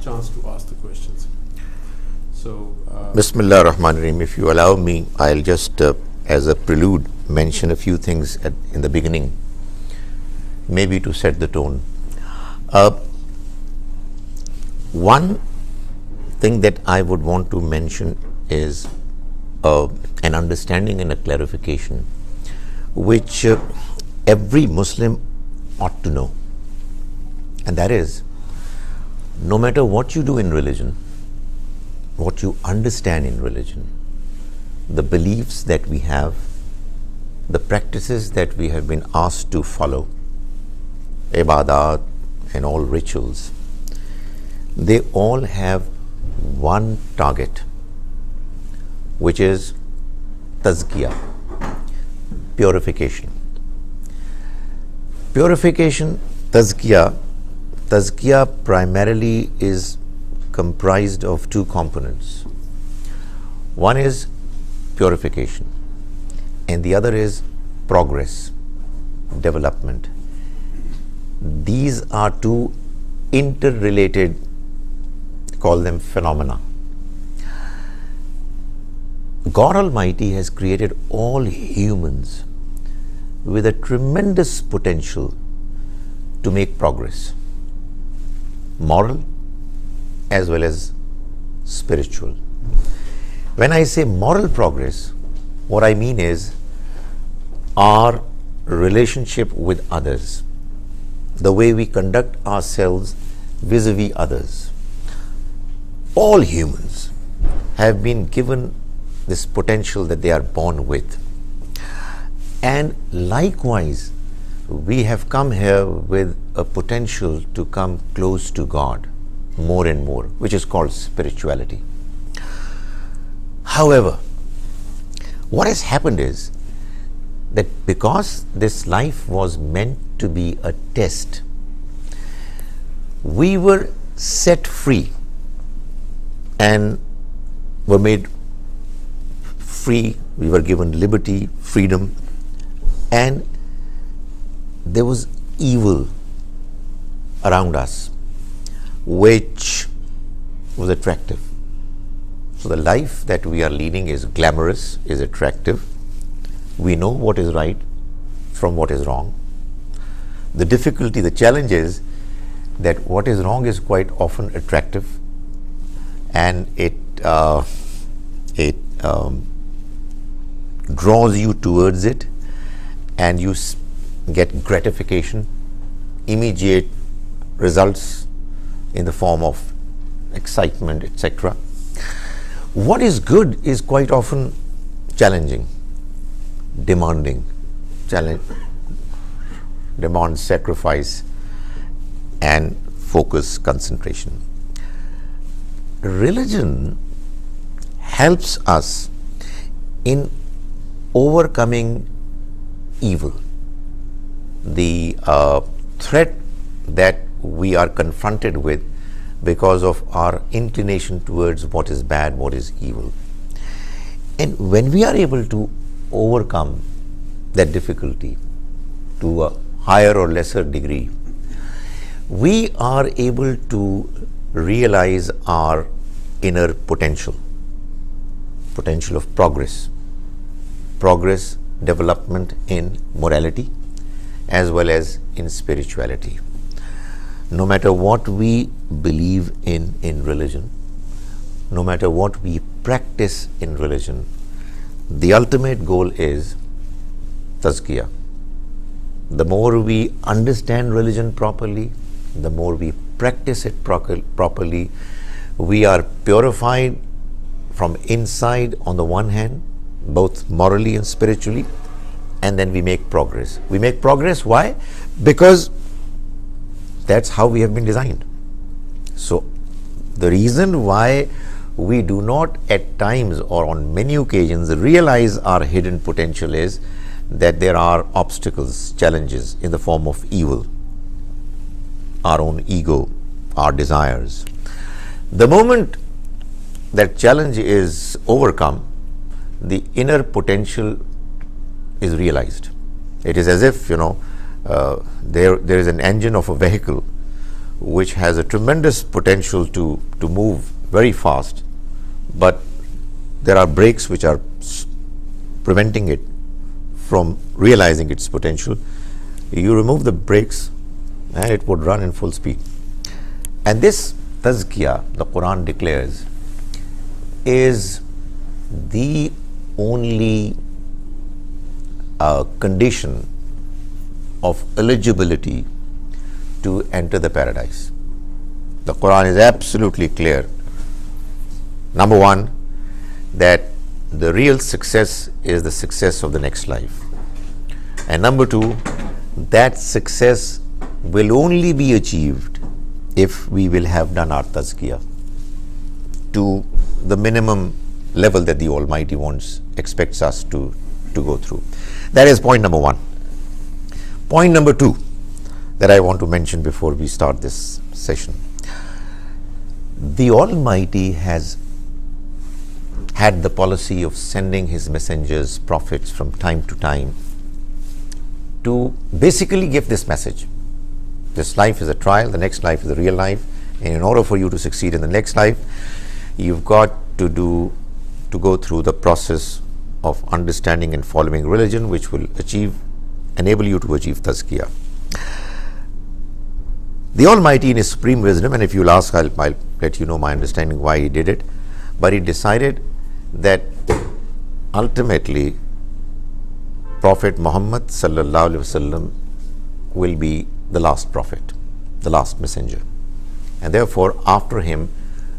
chance to ask the questions. So, Bismillah ar-Rahman ar-Rahim. If you allow me, I'll just, as a prelude, mention a few things in the beginning, maybe to set the tone. One thing that I would want to mention is an understanding and a clarification which every Muslim ought to know, and that is, no matter what you do in religion, what you understand in religion, the beliefs that we have, the practices that we have been asked to follow, ibadat and all rituals, they all have one target, which is tazkiyah, purification. Purification, tazkiyah primarily is comprised of two components. One is purification and the other is progress, development. These are two interrelated, call them phenomena. God Almighty has created all humans with a tremendous potential to make progress, moral as well as spiritual. When I say moral progress, what I mean is our relationship with others, the way we conduct ourselves vis-a-vis others. All humans have been given this potential that they are born with. And likewise, we have come here with a potential to come close to God more and more, which is called spirituality. However, what has happened is that because this life was meant to be a test, we were set free and were made free. We were given liberty, freedom, and there was evil around us which was attractive. So the life that we are leading is glamorous, is attractive. We know what is right from what is wrong. The difficulty, the challenge is that what is wrong is quite often attractive, and it draws you towards it, and you get gratification, immediate results in the form of excitement, etc. What is good is quite often challenging, demanding, demands sacrifice and focus, concentration. Religion helps us in overcoming evil, the threat that we are confronted with because of our inclination towards what is bad, what is evil. And when we are able to overcome that difficulty to a higher or lesser degree, we are able to realize our inner potential of progress, development in morality as well as in spirituality. No matter what we believe in religion, no matter what we practice in religion, the ultimate goal is tazkiyah. The more we understand religion properly, the more we practice it properly, we are purified from inside on the one hand, both morally and spiritually, and then we make progress. We make progress, why? Because that's how we have been designed. So the reason why we do not at times or on many occasions realize our hidden potential is that there are obstacles, challenges in the form of evil, our own ego, our desires. The moment that challenge is overcome, the inner potential is realized. It is as if, there is an engine of a vehicle which has a tremendous potential to move very fast, but there are brakes which are preventing it from realizing its potential. You remove the brakes and it would run in full speed. And this tazkiyah, the Quran declares, is the only condition of eligibility to enter the paradise. The Quran is absolutely clear. Number one, that the real success is the success of the next life. And number two, that success will only be achieved if we will have done our tazkiyah to the minimum level that the Almighty expects us to go through. That is point number one. Point number two that I want to mention before we start this session. The Almighty has had the policy of sending His messengers, prophets, from time to time to basically give this message. This life is a trial, the next life is a real life, and in order for you to succeed in the next life, you've got to go through the process of understanding and following religion, which will enable you to achieve tazkiyah. The Almighty, in His supreme wisdom, and if you'll ask, I'll let you know my understanding why He did it, but He decided that ultimately Prophet Muhammad sallallahu alaihi wasallam will be the last prophet, the last messenger, and therefore after him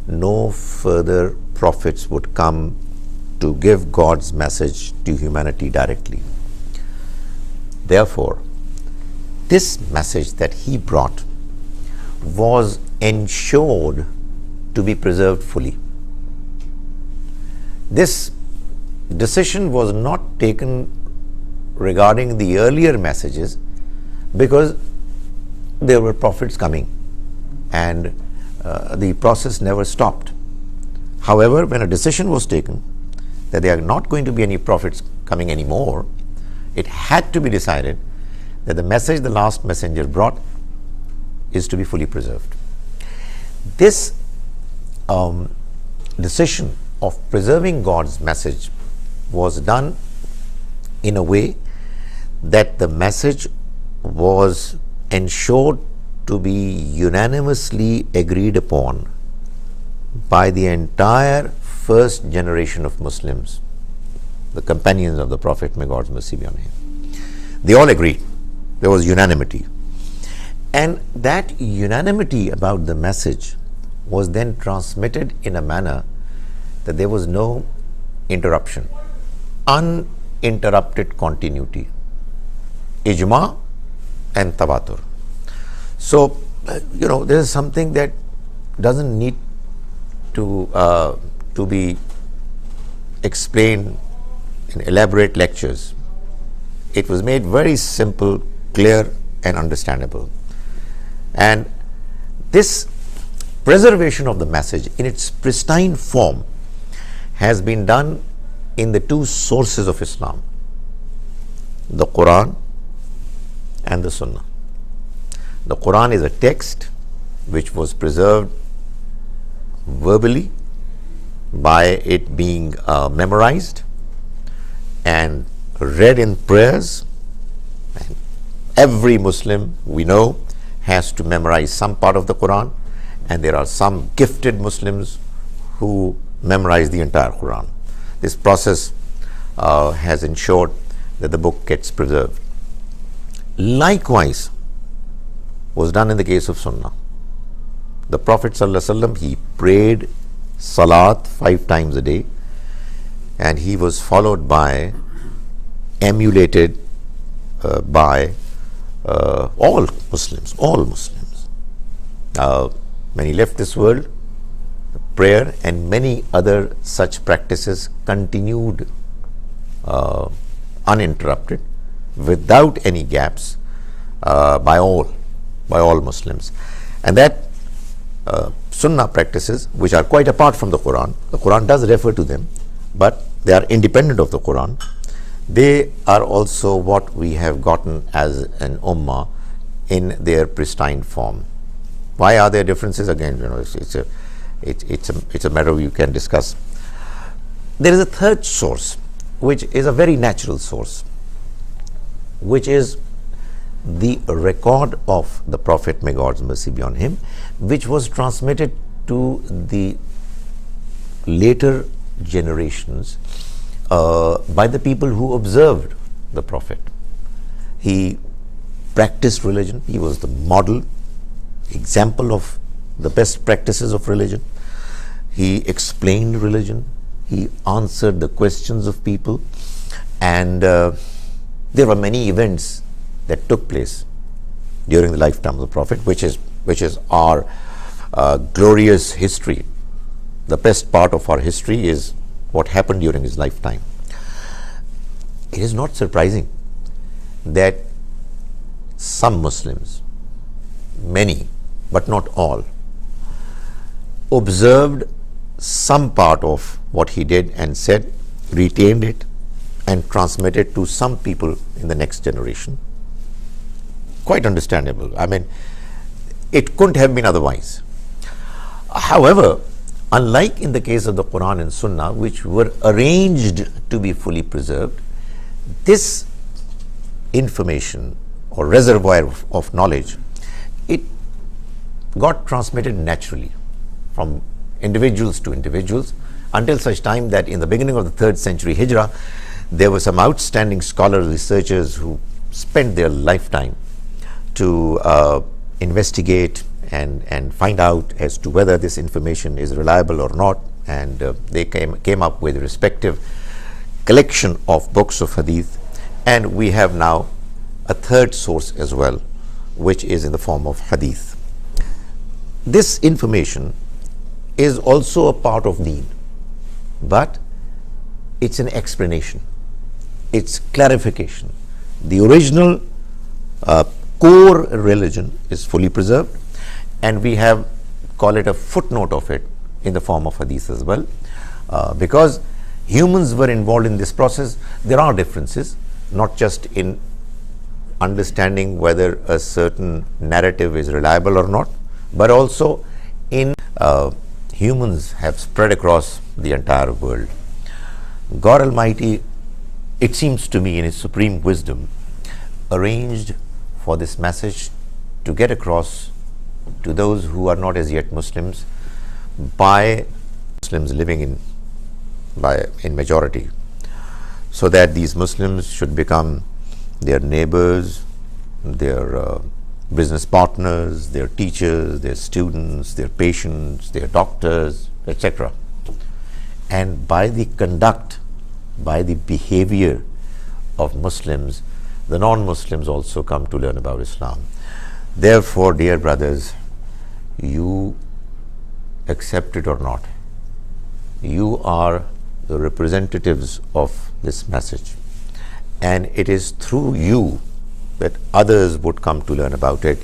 no further prophets would come to give God's message to humanity directly. Therefore, this message that he brought was ensured to be preserved fully. This decision was not taken regarding the earlier messages because there were prophets coming and the process never stopped. However, when a decision was taken that there are not going to be any prophets coming anymore, it had to be decided that the message the last messenger brought is to be fully preserved. This decision of preserving God's message was done in a way that the message was ensured to be unanimously agreed upon by the entire first generation of Muslims, the companions of the Prophet, may God's mercy be on him. They all agreed. There was unanimity. And that unanimity about the message was then transmitted in a manner that there was no interruption, uninterrupted continuity, ijma and tawatur. So, there is something that doesn't need to be explained in elaborate lectures. It was made very simple, clear and understandable. And this preservation of the message in its pristine form has been done in the two sources of Islam, the Quran and the Sunnah. The Quran is a text which was preserved verbally by it being memorized and read in prayers. And every Muslim we know has to memorize some part of the Quran, and there are some gifted Muslims who memorize the entire Quran. This process has ensured that the book gets preserved. Likewise was done in the case of Sunnah. The Prophet ﷺ, he prayed Salat 5 times a day, and he was followed by, emulated by all Muslims. When he left this world, prayer and many other such practices continued uninterrupted, without any gaps, by all Muslims. And that Sunnah practices, which are quite apart from the Quran does refer to them, but they are independent of the Quran. They are also what we have gotten as an ummah in their pristine form. Why are there differences? Again, it's a matter you can discuss. There is a third source, which is a very natural source, which is the record of the Prophet, may God's mercy be on him, which was transmitted to the later generations by the people who observed the Prophet. He practiced religion. He was the model example of the best practices of religion. He explained religion. He answered the questions of people, and there were many events that took place during the lifetime of the Prophet, which is our glorious history. The best part of our history is what happened during his lifetime. It is not surprising that some Muslims, many but not all, observed some part of what he did and said, retained it, and transmitted to some people in the next generation. Quite understandable. I mean, it couldn't have been otherwise. However, unlike in the case of the Quran and Sunnah, which were arranged to be fully preserved, this information or reservoir of knowledge, it got transmitted naturally from individuals to individuals, until such time that in the beginning of the 3rd century Hijrah, there were some outstanding scholars, researchers who spent their lifetime to investigate and find out as to whether this information is reliable or not, and they came up with respective collection of books of hadith, and we have now a third source as well, which is in the form of hadith. This information is also a part of deen, but it's an explanation, it's clarification. The original core religion is fully preserved, and we have, call it a footnote of it, in the form of hadith as well. Because humans were involved in this process, there are differences, not just in understanding whether a certain narrative is reliable or not, but also in humans have spread across the entire world. God Almighty, it seems to me, in His supreme wisdom, arranged for this message to get across to those who are not as yet Muslims by Muslims living in majority, so that these Muslims should become their neighbors, their business partners, their teachers, their students, their patients, their doctors, etc. And by the conduct, by the behavior of Muslims, the non-Muslims also come to learn about Islam. Therefore, dear brothers, you accept it or not, you are the representatives of this message, and it is through you that others would come to learn about it.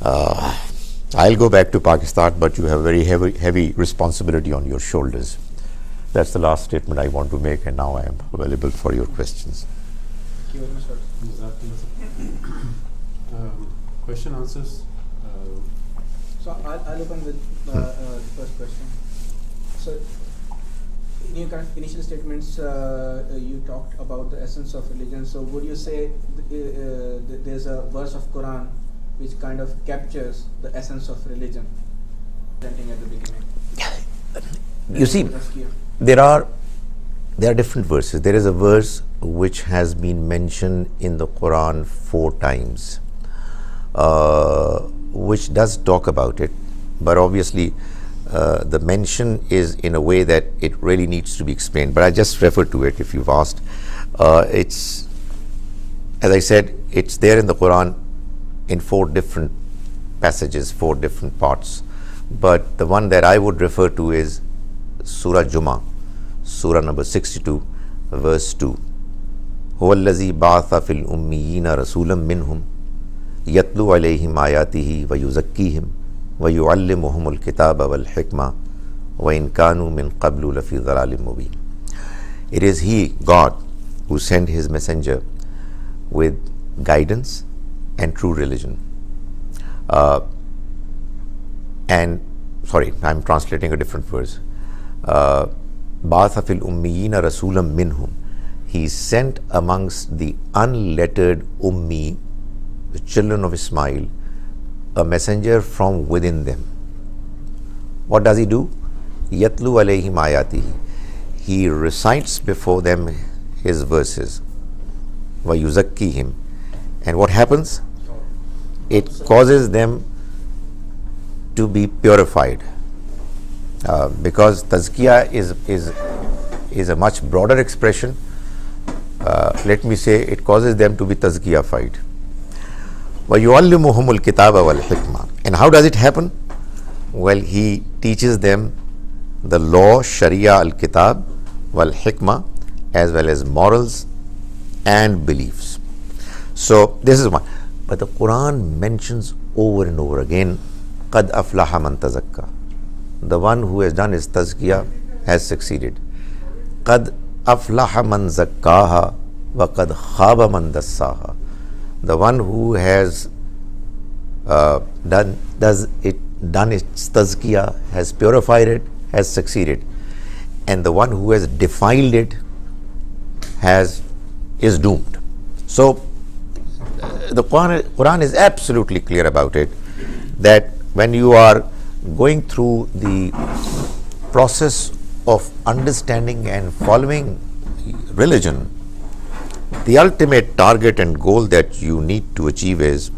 I'll go back to Pakistan, but you have very heavy responsibility on your shoulders. That's the last statement I want to make, and now I am available for your questions. Thank you very much, sir. Question answers. So I'll open with the first question. So in your kind of initial statements, you talked about the essence of religion. So would you say there's a verse of Quran which kind of captures the essence of religion, presenting at the beginning? You see, there are different verses. There is a verse which has been mentioned in the Quran 4 times, which does talk about it, but obviously the mention is in a way that it really needs to be explained. But I just refer to it if you've asked. It's, as I said, it's there in the Quran in 4 different passages, 4 different parts. But the one that I would refer to is Surah Jummah, Surah number 62, verse 2. هُوَ الَّذِي بَعَثَ فِي الْأُمِّيِّينَ رَسُولًا مِّنْهُمْ يَتْلُو عَلَيْهِمْ آيَاتِهِ وَيُزَكِّيهِمْ وَيُعَلِّمُهُمُ الْكِتَابَ وَالْحِكْمَةَ وَإِنْ كَانُوا مِنْ قَبْلُ لَفِي ضَلَالٍ مُبِينٍ. It is He, God, who sent His messenger with guidance and true religion. and sorry, I'm translating a different verse. Ba'atha fil ummiyina rasulam minhum. He sent amongst the unlettered ummi, the children of Ismail, a messenger from within them. What does he do? Yatlu alayhim ayatihi. He recites before them his verses. Wa yuzakkihim. And what happens? It causes them to be purified. Because tazkiyah is a much broader expression. Let me say it causes them to be tazkiyafied. وَيُعَلِّمُهُمُ الْكِتَابَ وَالْحِكْمَةِ. And how does it happen? Well, he teaches them the law, Sharia, al-Kitab, wal-Hikmah, as well as morals and beliefs. So this is one. But the Quran mentions over and over again, قَدْ أَفْلَحَ مَنْ تَزَكَّى. The one who has done his tazkiyah has succeeded. قَدْ أَفْلَحَ مَنْ زَكَّاهَا وَقَدْ خَابَ مَنْ دَسَّاهَا. The one who has done its tazkiyah, has purified it, has succeeded. And the one who has defiled it is doomed. So the Quran is absolutely clear about it, that when you are going through the process of understanding and following religion, the ultimate target and goal that you need to achieve is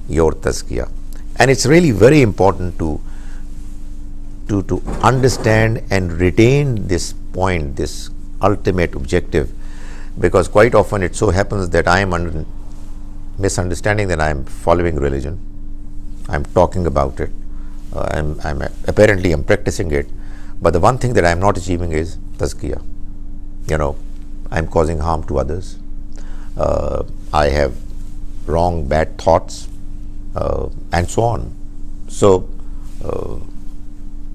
your tazkiyah. And it's really very important to understand and retain this point, this ultimate objective, because quite often it so happens that I am under misunderstanding that I am following religion, I'm talking about it, I'm practicing it, but the one thing that I'm not achieving is tazkiyah. I'm causing harm to others, I have wrong, bad thoughts, and so on. So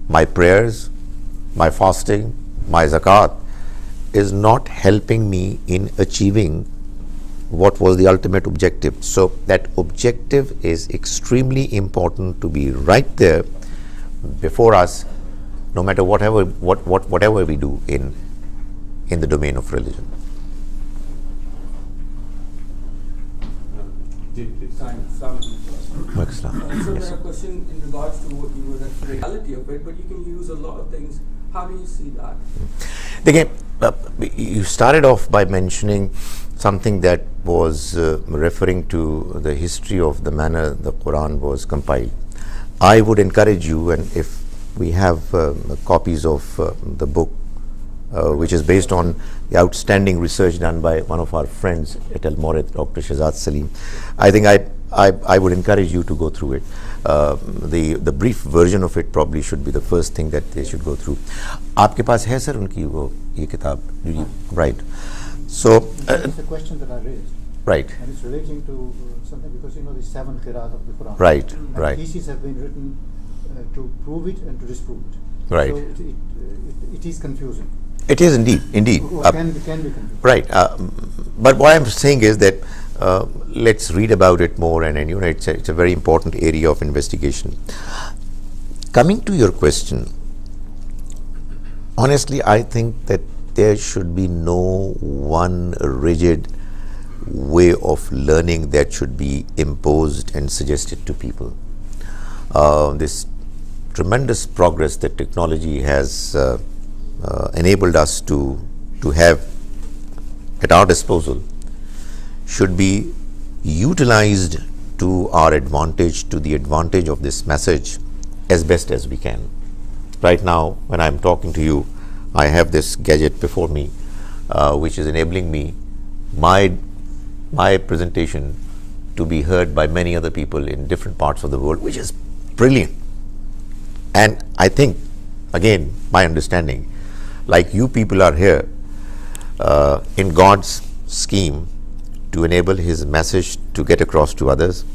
my prayers, my fasting, my zakat is not helping me in achieving what was the ultimate objective. So that objective is extremely important to be right there before us, no matter whatever we do in the domain of religion. So there's a question in regards to what you were the reality of it, but you can use a lot of things. How do you see that? Again, you started off by mentioning something that was referring to the history of the manner the Quran was compiled. I would encourage you, and if we have copies of the book, which is based on the outstanding research done by one of our friends at Al-Mawrid, Dr. Shahzad Salim, I think I would encourage you to go through it. The brief version of it probably should be the first thing that they should go through. आपके पास है sir उनकी वो ये किताब, right? So it's a question that I raised. Right. And it's relating to something, because the 7 qira'at of the Quran. Right. And Right. theses have been written to prove it and to disprove it. Right. So it is confusing. It is indeed. Or can be confusing. Right. But what I'm saying is that let's read about it more, and it's a very important area of investigation. Coming to your question, honestly, I think that there should be no one rigid way of learning that should be imposed and suggested to people. This tremendous progress that technology has enabled us to have at our disposal should be utilized to our advantage, to the advantage of this message as best as we can. Right now, when I'm talking to you, I have this gadget before me, which is enabling me, my presentation, to be heard by many other people in different parts of the world, which is brilliant. And I think, again, my understanding, like you people are here in God's scheme to enable His message to get across to others,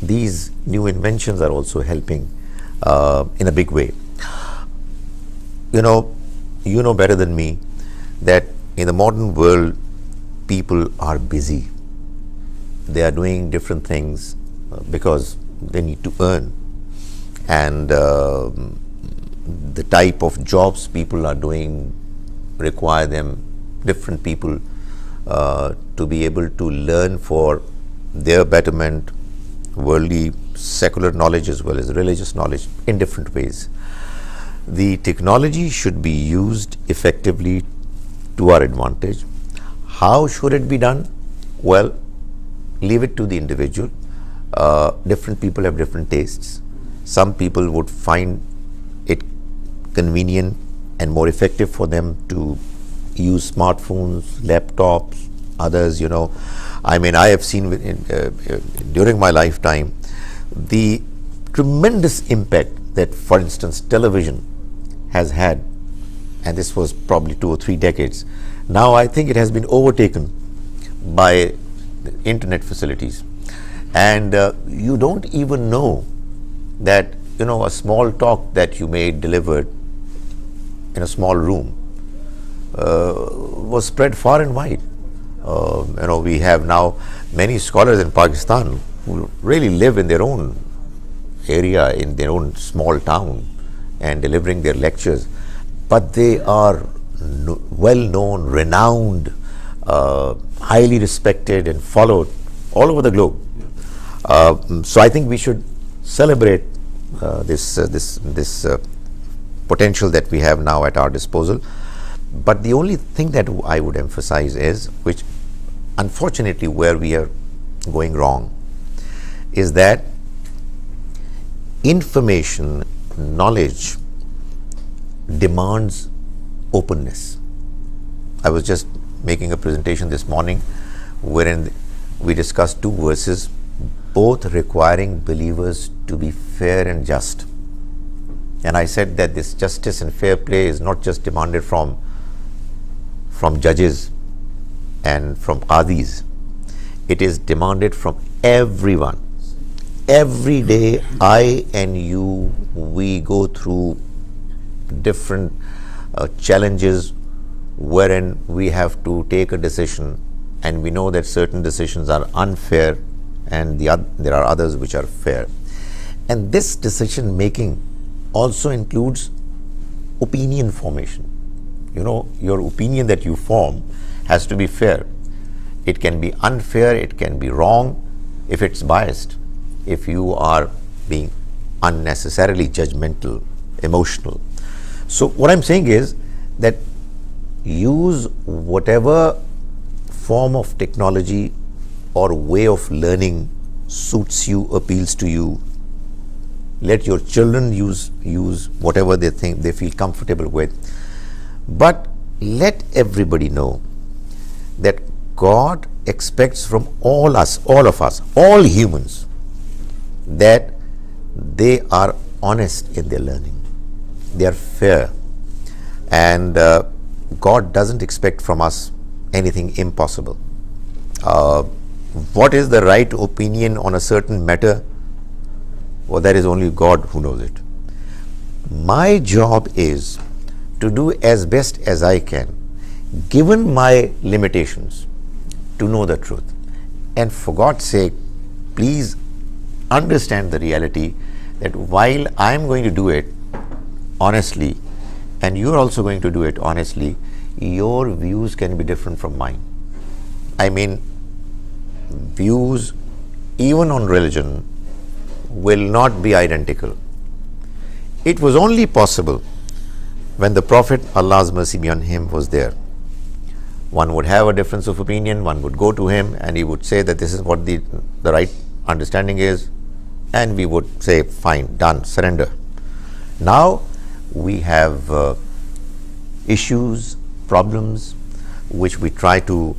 these new inventions are also helping in a big way. You know better than me that in the modern world, people are busy. They are doing different things because they need to earn. and the type of jobs people are doing require them, different people, to be able to learn for their betterment, worldly, secular knowledge as well as religious knowledge in different ways. The technology should be used effectively to our advantage. How should it be done? Well, leave it to the individual. Different people have different tastes. Some people would find it convenient and more effective for them to use smartphones, laptops. Others, I have seen during my lifetime the tremendous impact that, for instance, television has had, and this was probably 2 or 3 decades. Now I think it has been overtaken by the internet facilities, and you don't even know that a small talk that you made delivered in a small room was spread far and wide. We have now many scholars in Pakistan who really live in their own area, in their own small town, and delivering their lectures, but they are well known, renowned, highly respected and followed all over the globe. So I think we should celebrate this potential that we have now at our disposal. But the only thing that I would emphasize is, which unfortunately where we are going wrong, is that information, knowledge demands openness. I was just making a presentation this morning wherein we discussed 2 verses, both requiring believers to be fair and just. And I said that this justice and fair play is not just demanded from judges and from qadis. It is demanded from everyone. Every day, I and you, we go through different challenges wherein we have to take a decision, and we know that certain decisions are unfair and there are others which are fair. And this decision making also includes opinion formation. Your opinion that you form has to be fair. It can be unfair, it can be wrong if it's biased, if you are being unnecessarily judgmental, emotional. So what I'm saying is that use whatever form of technology or way of learning suits you, appeals to you. Let your children use whatever they think they feel comfortable with. But let everybody know that God expects from all of us, all humans, that they are honest in their learning. They are fair. And God doesn't expect from us anything impossible. What is the right opinion on a certain matter? Well, that is only God who knows it. My job is to do as best as I can, given my limitations, to know the truth. And for God's sake, please understand the reality that while I am going to do it honestly, and you are also going to do it honestly, your views can be different from mine. I mean, views even on religion will not be identical. It was only possible when the Prophet, Allah's mercy be on him, was there. One would have a difference of opinion, one would go to him and he would say that this is what the right understanding is, and we would say, fine, done, surrender. Now we have issues, problems, which we try to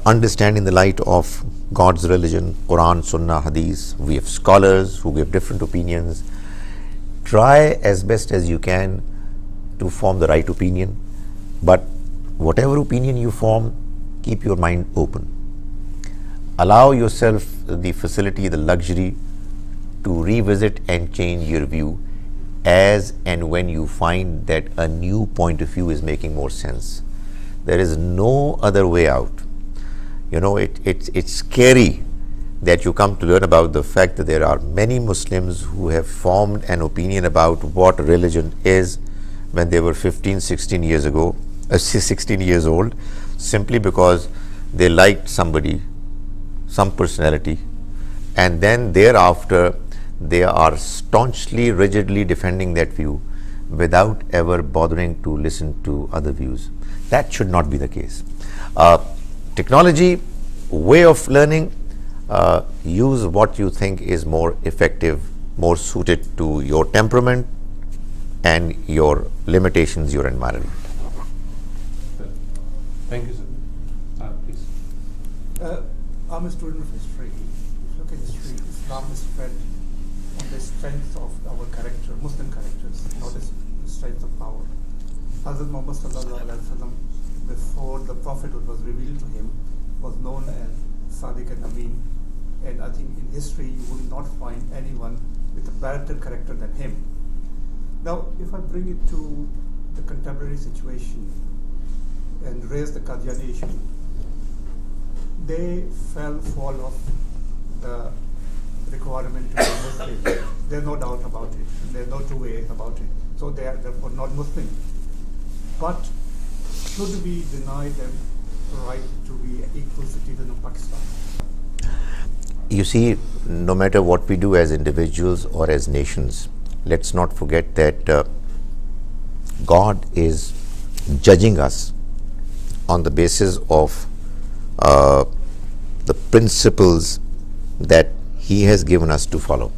understand in the light of God's religion, Quran, Sunnah, Hadith. We have scholars who give different opinions. Try as best as you can to form the right opinion, but whatever opinion you form, keep your mind open. Allow yourself the facility, the luxury to revisit and change your view as and when you find that a new point of view is making more sense. There is no other way out. It's scary that you come to learn about the fact that there are many Muslims who have formed an opinion about what religion is when they were 15, 16 years ago, 16 years old, simply because they liked somebody, some personality, and then thereafter they are staunchly, rigidly defending that view without ever bothering to listen to other views. That should not be the case. Technology, way of learning, use what you think is more effective, more suited to your temperament and your limitations, your environment. Thank you, sir. Please. I'm a student of history. If you look at history, Islam is spread on the strength of our character, Muslim characters, not the strength of power. Hazrat Muhammad sallallahu alaihi wasallam, before the Prophet was revealed to him, was known as Sadiq and Amin. And I think in history you will not find anyone with a better character than him. Now, if I bring it to the contemporary situation and raise the Qadiani issue, they fall off the requirement to be Muslim. There's no doubt about it. There's no two ways about it. So they are therefore not Muslim. But should we deny them the right to be an equal citizen of Pakistan? You see, no matter what we do as individuals or as nations, let's not forget that God is judging us on the basis of the principles that He has given us to follow.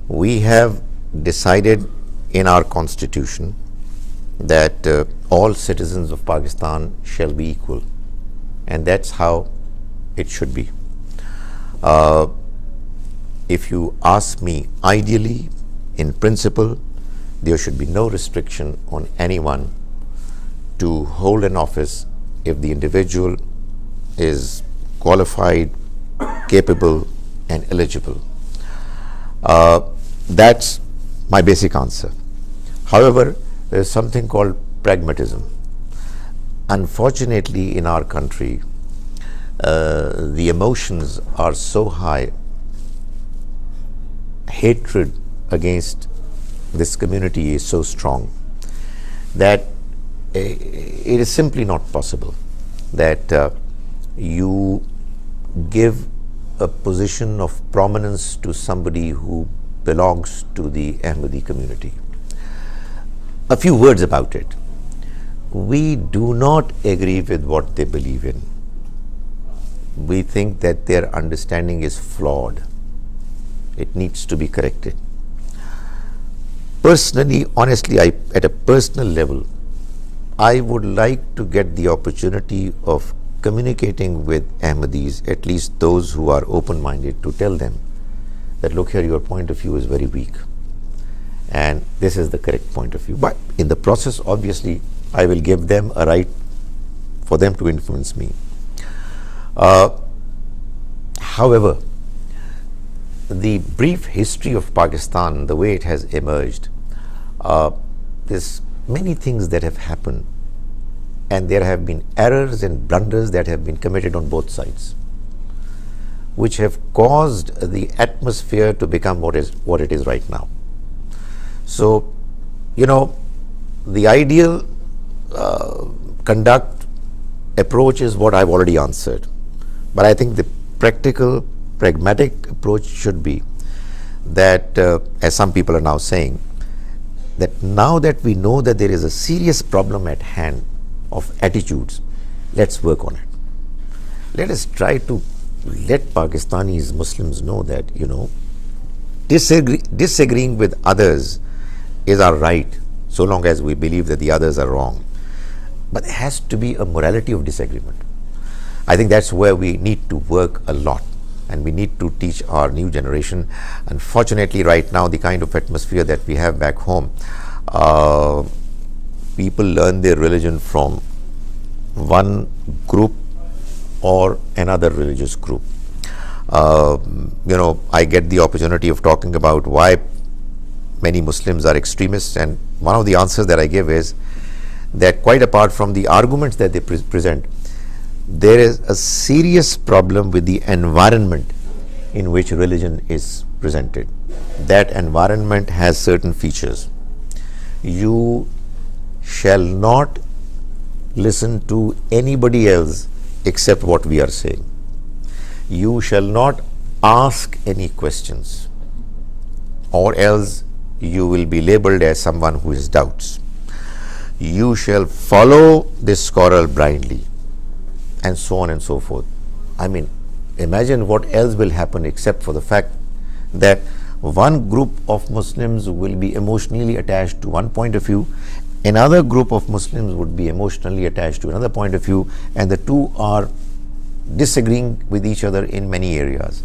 We have decided in our constitution that all citizens of Pakistan shall be equal, and that's how it should be. If you ask me, ideally, in principle, there should be no restriction on anyone to hold an office if the individual is qualified, capable, and eligible. That's my basic answer. However, there is something called pragmatism. Unfortunately, in our country, the emotions are so high, hatred against this community is so strong that it is simply not possible that you give a position of prominence to somebody who belongs to the Ahmadi community. A few words about it. We do not agree with what they believe in. We think that their understanding is flawed. It needs to be corrected. Personally, honestly, at a personal level, I would like to get the opportunity of communicating with Ahmadis, at least those who are open-minded, to tell them that, look here, your point of view is very weak and this is the correct point of view. But in the process, obviously, I will give them a right for them to influence me. However, the brief history of Pakistan, the way it has emerged, there's many things that have happened, and there have been errors and blunders that have been committed on both sides, which have caused the atmosphere to become what it is right now. So, you know, the ideal conduct approach is what I've already answered, but I think the practical, pragmatic approach should be that, as some people are now saying, that now that we know that there is a serious problem at hand of attitudes, let's work on it. Let us try to let Pakistanis, Muslims know that, you know, disagreeing with others is our right, so long as we believe that the others are wrong. But there has to be a morality of disagreement. I think that's where we need to work a lot, and we need to teach our new generation. Unfortunately, right now, the kind of atmosphere that we have back home, people learn their religion from one group or another religious group. You know, I get the opportunity of talking about why many Muslims are extremists, and one of the answers that I give is that, quite apart from the arguments that they present, there is a serious problem with the environment in which religion is presented. That environment has certain features. You shall not listen to anybody else except what we are saying. You shall not ask any questions, or else you will be labeled as someone who has doubts. You shall follow this scholar blindly, and so on and so forth. I mean, imagine what else will happen except for the fact that one group of Muslims will be emotionally attached to one point of view, another group of Muslims would be emotionally attached to another point of view, and the two are disagreeing with each other in many areas.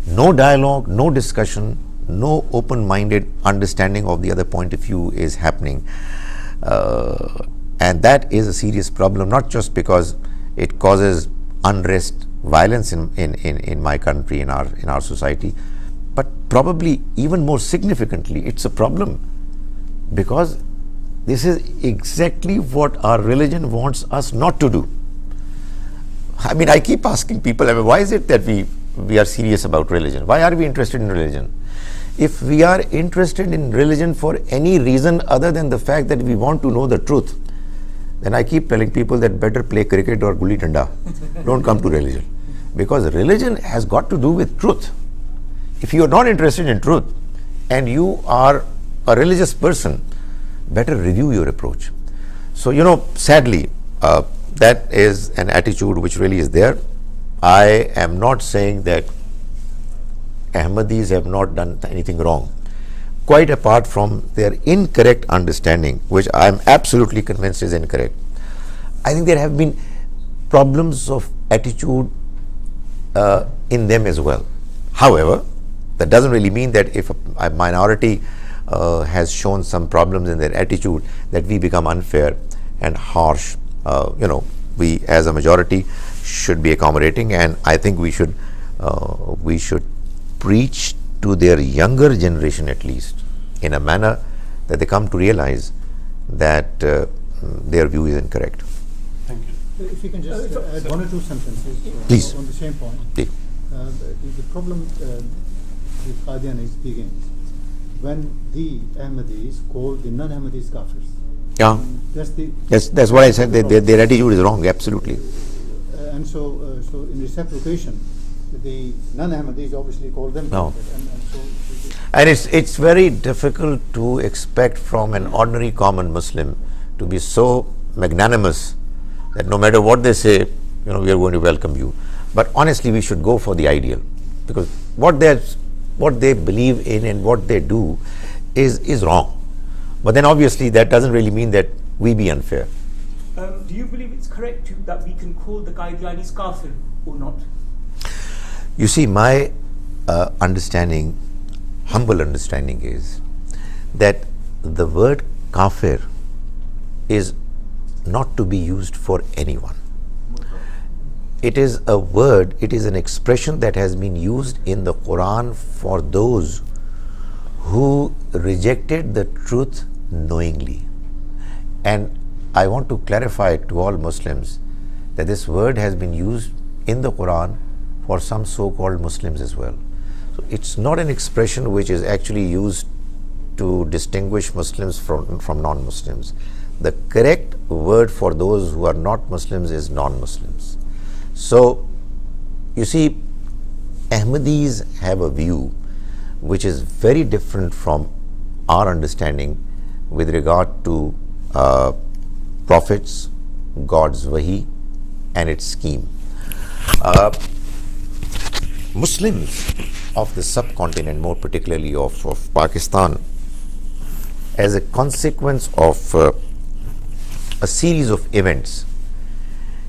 No dialogue, no discussion, no open-minded understanding of the other point of view is happening. And that is a serious problem, not just because it causes unrest, violence in my country, in our society, but probably even more significantly, it's a problem because this is exactly what our religion wants us not to do. I mean, I keep asking people, I mean, why is it that we are serious about religion? Why are we interested in religion? If we are interested in religion for any reason other than the fact that we want to know the truth, then I keep telling people that better play cricket or gulli danda. Don't come to religion. Because religion has got to do with truth. If you are not interested in truth and you are a religious person, better review your approach. So, sadly, that is an attitude which really is there. I am not saying that Ahmadis have not done anything wrong, quite apart from their incorrect understanding, which I am absolutely convinced is incorrect. I think there have been problems of attitude in them as well. However, that doesn't really mean that if a minority has shown some problems in their attitude, that we become unfair and harsh. We as a majority should be accommodating, and I think we should preach to their younger generation at least in a manner that they come to realize that their view is incorrect. Thank you. If you can just add one or two sentences Please. on the same point. Please. The problem with Qadianis begins when the Ahmadis call the non-Ahmadis kafirs. Yeah, that's what I said. Their attitude is wrong. Absolutely. And so in reciprocation, the non-Ahmadis obviously call them No. kafir. And it's very difficult to expect from an ordinary common Muslim to be so magnanimous that no matter what they say, we are going to welcome you. But honestly, we should go for the ideal, because what they believe in and what they do is wrong. But then obviously that doesn't really mean that we be unfair. Do you believe it's correct that we can call the Qadianis kafir or not? You see, my understanding, humble understanding, is that the word kafir is not to be used for anyone. It is a word, it is an expression that has been used in the Quran for those who rejected the truth knowingly. And I want to clarify to all Muslims that this word has been used in the Quran for some so-called Muslims as well. So it's not an expression which is actually used to distinguish Muslims from non-Muslims. The correct word for those who are not Muslims is non-Muslims. So, you see, Ahmadis have a view which is very different from our understanding with regard to prophets, God's wahi, and its scheme. Muslims of the subcontinent, more particularly of Pakistan, as a consequence of a series of events,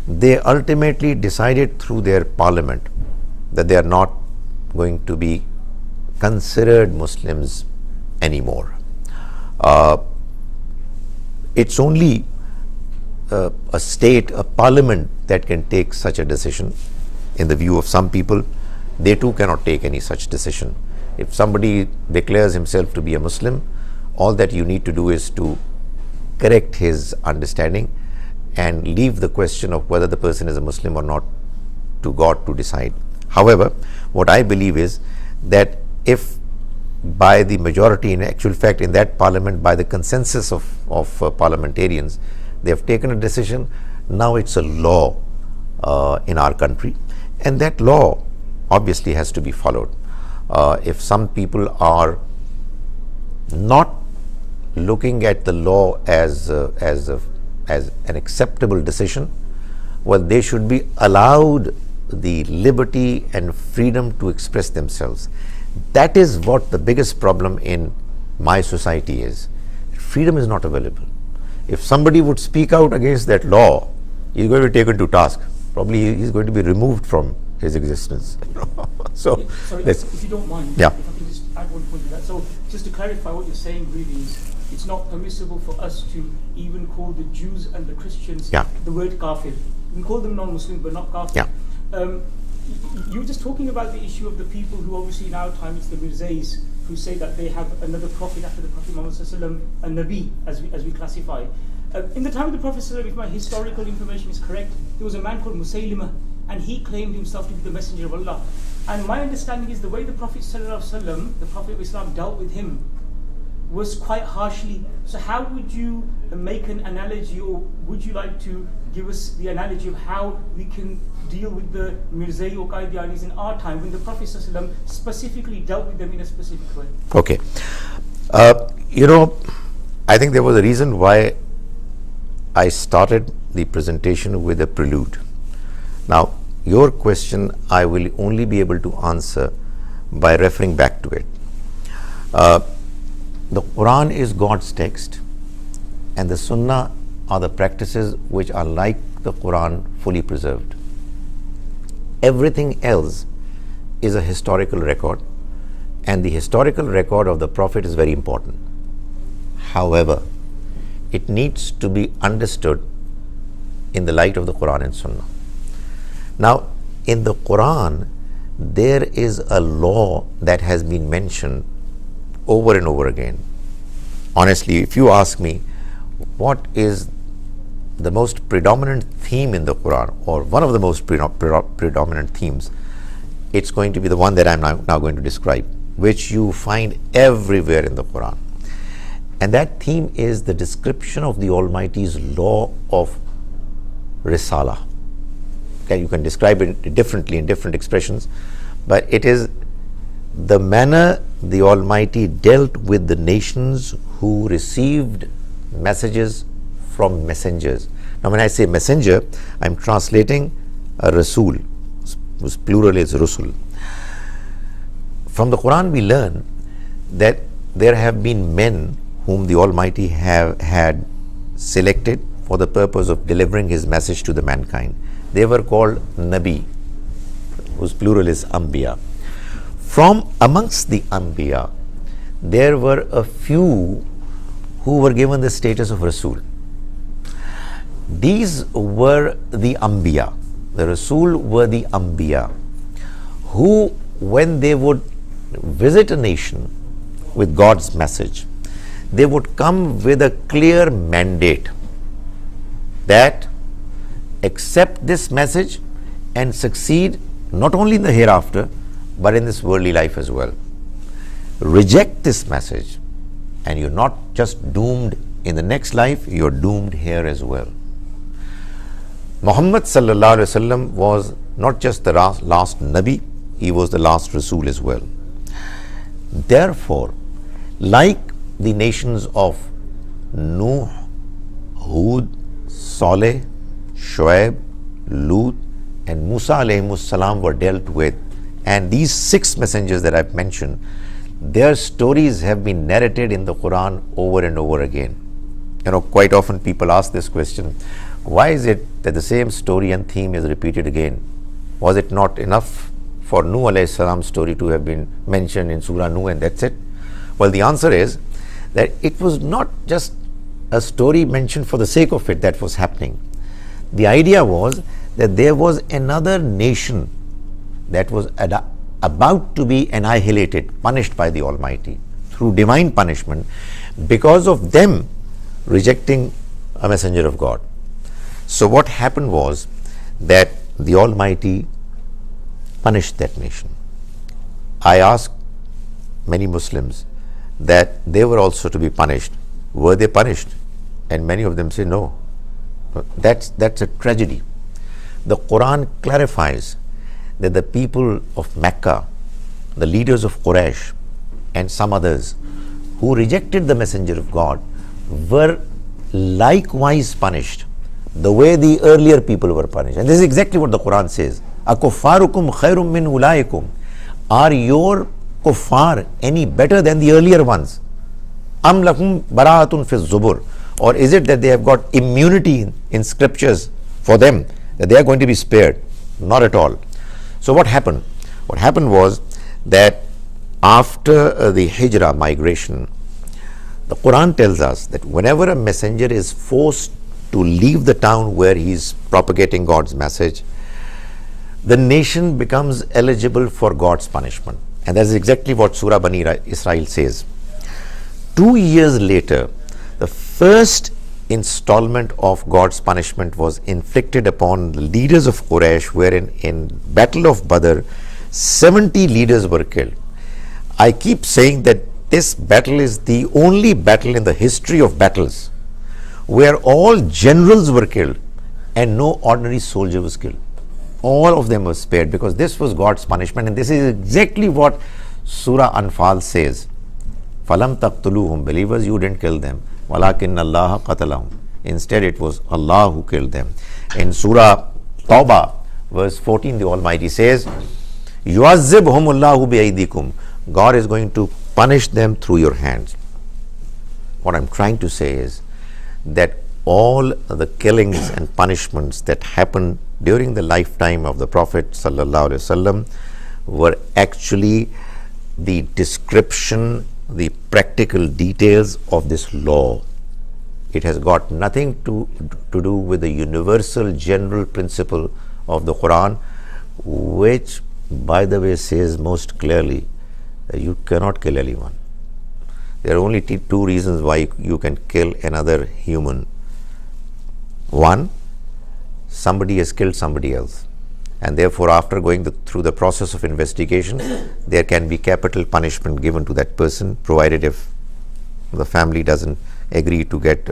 they ultimately decided through their parliament that they are not going to be considered Muslims anymore. It's only a state, a parliament that can take such a decision. In the view of some people, they too cannot take any such decision. If somebody declares himself to be a Muslim, all that you need to do is to correct his understanding and leave the question of whether the person is a Muslim or not to God to decide. However, what I believe is that if by the majority, in actual fact in that parliament, by the consensus of parliamentarians, they have taken a decision, now it's a law in our country, and that law obviously has to be followed. If some people are not looking at the law as an acceptable decision, well, they should be allowed the liberty and freedom to express themselves. That is what the biggest problem in my society is. Freedom is not available. If somebody would speak out against that law, he's going to be taken to task. Probably he's going to be removed from his existence. So, sorry, if you don't mind, yeah. if I can just add one point to that. So, just to clarify what you're saying, really is it's not permissible for us to even call the Jews and the Christians the word kafir. We can call them non-Muslim, but not kafir. Yeah. You were just talking about the issue of the people who obviously in our time it's the Mirzais who say that they have another prophet after the Prophet Muhammad Sallallahu Alaihi Wasallam, a Nabi, as we classify. In the time of the Prophet Sallallahu Alaihi Wasallam, if my historical information is correct, there was a man called Musaylima, and he claimed himself to be the messenger of Allah. And my understanding is the way the Prophet Sallallahu Alaihi Wasallam, the Prophet of Islam, dealt with him was quite harshly. So how would you make an analogy, or would you like to give us the analogy of how we can deal with the Mirzai or Qadianis in our time when the Prophet ﷺ specifically dealt with them in a specific way? Okay. I think there was a reason why I started the presentation with a prelude. Now, your question I will only be able to answer by referring back to it. The Quran is God's text, and the Sunnah are the practices which are like the Quran, fully preserved. Everything else is a historical record, and the historical record of the Prophet is very important. However, it needs to be understood in the light of the Quran and Sunnah. Now, in the Quran, there is a law that has been mentioned over and over again. Honestly, if you ask me what is the most predominant theme in the Quran, or one of the most predominant themes, it's going to be the one that I'm now going to describe, which you find everywhere in the Quran. And that theme is the description of the Almighty's law of Risala. Okay, you can describe it differently in different expressions, but it is the manner the Almighty dealt with the nations who received messages from messengers. Now, when I say messenger, I'm translating a Rasul, whose plural is Rusul. From the Quran, we learn that there have been men whom the Almighty had selected for the purpose of delivering His message to the mankind. They were called Nabi, whose plural is Anbiya. From amongst the Anbiya, there were a few who were given the status of Rasul. These were the Anbiya. The Rasul were the Anbiya, who, when they would visit a nation with God's message, they would come with a clear mandate that accept this message and succeed not only in the hereafter, but in this worldly life as well. Reject this message, and you're not just doomed in the next life, you're doomed here as well. Muhammad Sallallahu Alaihi Wasallam was not just the last Nabi, he was the last Rasul as well. Therefore, like the nations of Nuh, Hud, Saleh, Shuaib, Lut, and Musa alayhimus salam were dealt with, and these 6 messengers that I've mentioned, their stories have been narrated in the Quran over and over again. Quite often people ask this question, why is it that the same story and theme is repeated again? Was it not enough for Nuh alayhi salam's story to have been mentioned in Surah Nuh and that's it? Well, the answer is that it was not just a story mentioned for the sake of it that was happening. The idea was that there was another nation that was about to be annihilated, punished by the Almighty through divine punishment because of them rejecting a messenger of God. So what happened was that the Almighty punished that nation. I asked many Muslims that they were also to be punished. Were they punished? And many of them say no. That's a tragedy. The Quran clarifies that the people of Mecca, the leaders of Quraysh and some others who rejected the messenger of God were likewise punished the way the earlier people were punished. And this is exactly what the Quran says. Akuffarukum khairum min ulaikum. Are your kuffar any better than the earlier ones? Am lakum bara'atun fi zubur. Or is it that they have got immunity in scriptures for them, that they are going to be spared? Not at all. So what happened? What happened was that after the Hijrah migration, the Quran tells us that whenever a messenger is forced to leave the town where he is propagating God's message, the nation becomes eligible for God's punishment. And that is exactly what Surah Bani Israel says. 2 years later, the first installment of God's punishment was inflicted upon the leaders of Quraysh, wherein in Battle of Badr, 70 leaders were killed. I keep saying that this battle is the only battle in the history of battles where all generals were killed and no ordinary soldier was killed. All of them were spared because this was God's punishment, and this is exactly what Surah Anfal says. Falam taqtuluhum, believers, you didn't kill them. Walakin Allah qatalahum. Instead, it was Allah who killed them. In Surah Tawbah, verse 14, the Almighty says, Yu'azzibhumullahu bi'aydikum. God is going to punish them through your hands. What I'm trying to say is that all the killings and punishments that happened during the lifetime of the Prophet ﷺ were actually the description, the practical details of this law. It has got nothing to do with the universal general principle of the Quran, which, by the way, says most clearly that you cannot kill anyone. There are only two reasons why you can kill another human. One, somebody has killed somebody else, and therefore after going through the process of investigation, there can be capital punishment given to that person, provided if the family doesn't agree to get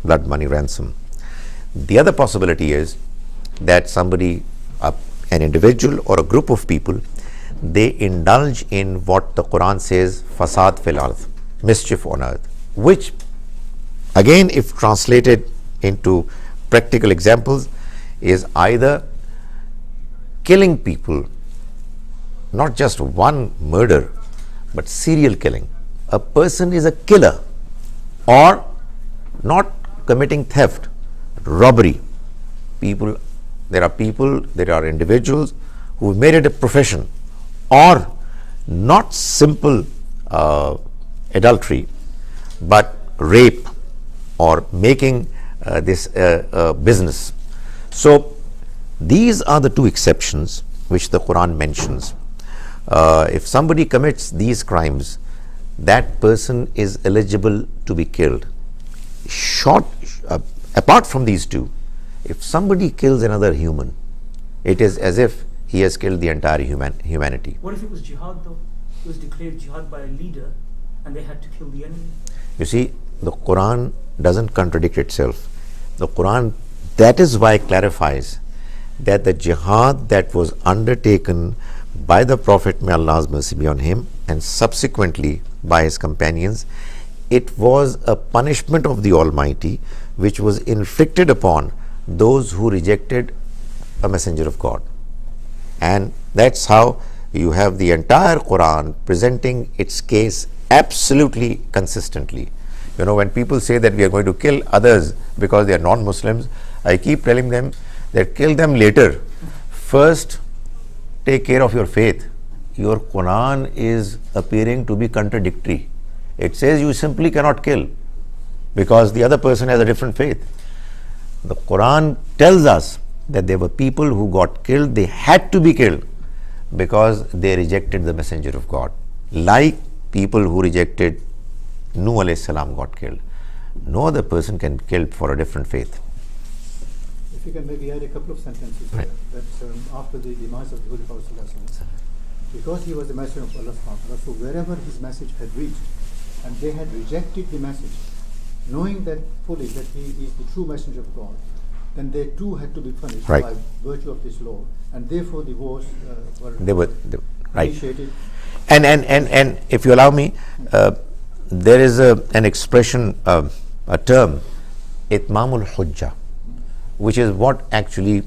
blood money ransom. The other possibility is that somebody, an individual or a group of people, they indulge in what the Quran says, fasad fil ardh, mischief on earth, which again, if translated into practical examples, is either killing people, not just one murder, but serial killing. A person is a killer, or not committing theft, robbery. There are individuals who made it a profession, or not simple adultery, but rape or making this business. So these are the two exceptions which the Quran mentions. If somebody commits these crimes, that person is eligible to be killed. Apart from these two, if somebody kills another human, it is as if he has killed the entire humanity. What if it was jihad though? It was declared jihad by a leader and they had to kill the enemy. You see, the Quran doesn't contradict itself. The Quran, that is why, clarifies that the jihad that was undertaken by the Prophet, may Allah's mercy be on him, and subsequently by his companions, it was a punishment of the Almighty which was inflicted upon those who rejected a messenger of God. And that's how you have the entire Quran presenting its case absolutely consistently. You know, when people say that we are going to kill others because they are non-Muslims, I keep telling them that kill them later. First, take care of your faith. Your Quran is appearing to be contradictory. It says you simply cannot kill because the other person has a different faith. The Quran tells us that there were people who got killed, they had to be killed because they rejected the messenger of God. Like people who rejected Nuh alayhi salam got killed. No other person can be killed for a different faith. If you can maybe add a couple of sentences Right. there, that after the demise of the Holy Prophet ﷺ, because he was the messenger of Allah subhanahu wa ta'ala, so wherever his message had reached, and they had rejected the message, knowing that fully that he is the true messenger of God, then they too had to be punished Right. by virtue of this law, and therefore the wars They were right. initiated. And if you allow me, there is an expression, a term, itmamul hujja, which is what actually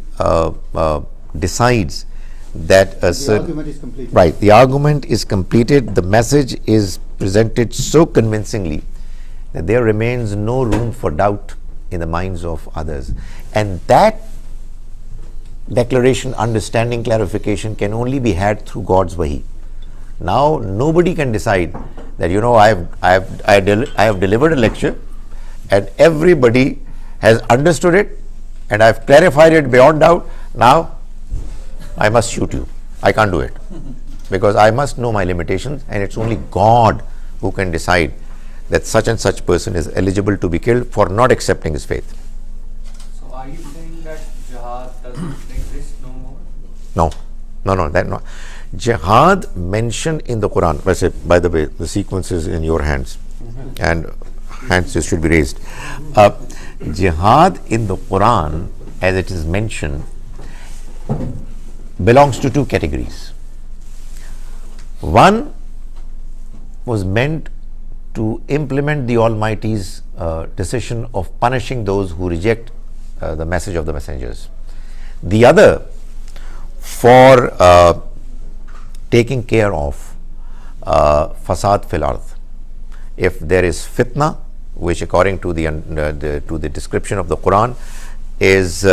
decides that a The certain argument is completed. right, the argument is completed, the message is presented so convincingly that there remains no room for doubt in the minds of others, and that declaration, understanding, clarification can only be had through God's wahi. Now nobody can decide that, you know, I have delivered a lecture and everybody has understood it and I've clarified it beyond doubt. Now I must shoot you. I can't do it because I must know my limitations, and it's only God who can decide that such and such person is eligible to be killed for not accepting his faith. So are you saying that jihad doesn't exist no more? No, that no. Jihad mentioned in the Quran. By the way, the sequence is in your hands, and hands should be raised. Jihad in the Quran, as it is mentioned, belongs to two categories. One was meant to implement the Almighty's decision of punishing those who reject the message of the messengers. The other for taking care of fasad fil ardh. If there is fitna, which according to the description of the Quran is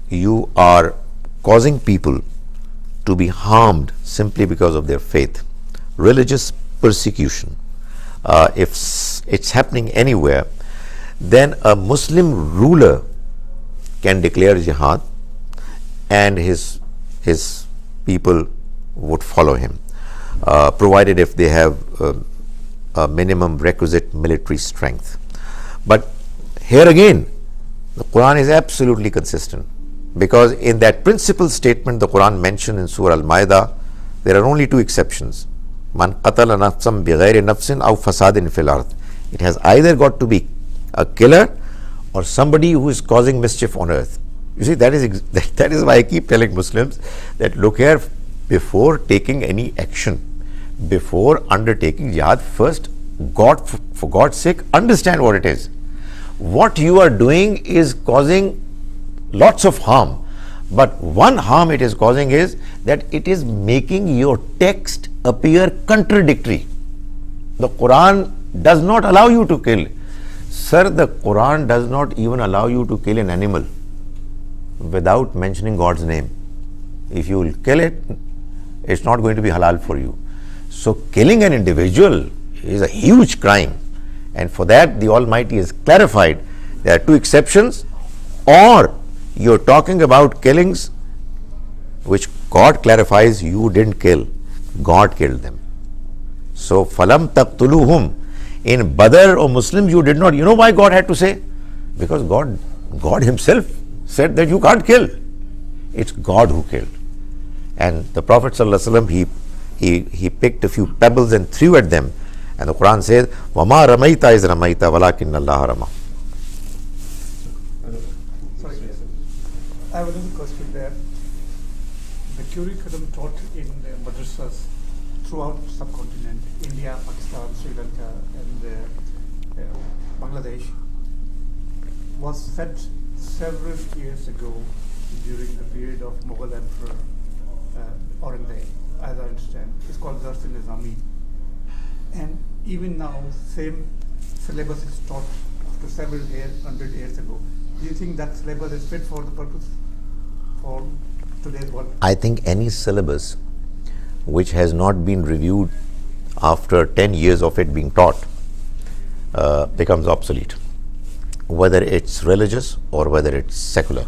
you are causing people to be harmed simply because of their faith, religious persecution, if it's happening anywhere, then a Muslim ruler can declare jihad and his people would follow him, provided if they have a minimum requisite military strength. But here again, the Quran is absolutely consistent, because in that principal statement the Quran mentioned in Surah Al-Ma'idah, there are only two exceptions. Man qatala nafsan bighayri nafsin aw fasadin fil ardh. It has either got to be a killer or somebody who is causing mischief on earth. You see, that is why I keep telling Muslims that look here, before taking any action, before undertaking jihad, first, for God's sake, understand what it is. What you are doing is causing lots of harm, but one harm it is causing is that it is making your text appear contradictory. The Quran does not allow you to kill. Sir, the Quran does not even allow you to kill an animal without mentioning God's name. If you will kill it, it's not going to be halal for you. So killing an individual is a huge crime, and for that the Almighty has clarified there are two exceptions. Or you're talking about killings which God clarifies you didn't kill, God killed them. So falam taqtuluhum, in Badr or Muslims you did not. You know why God had to say? Because God himself said that you can't kill. It's God who killed. And the Prophet ﷺ, he picked a few pebbles and threw at them, and the Quran says, وَمَا رَمَيْتَ إِذْ رَمَيْتَ وَلَكِنَّ اللَّهَ رَمَى. Sorry, I have another question there. The curriculum taught in the madrasas throughout subcontinent, India, Pakistan, Sri Lanka, and Bangladesh, was set several years ago during the period of Mughal Emperor Aurangzeb, as I understand. It's called Dars-e-Nizami. And even now, same syllabus is taught after several hundred years ago. Do you think that syllabus is fit for the purpose for today's world? I think any syllabus which has not been reviewed after 10 years of it being taught becomes obsolete, whether it's religious or whether it's secular.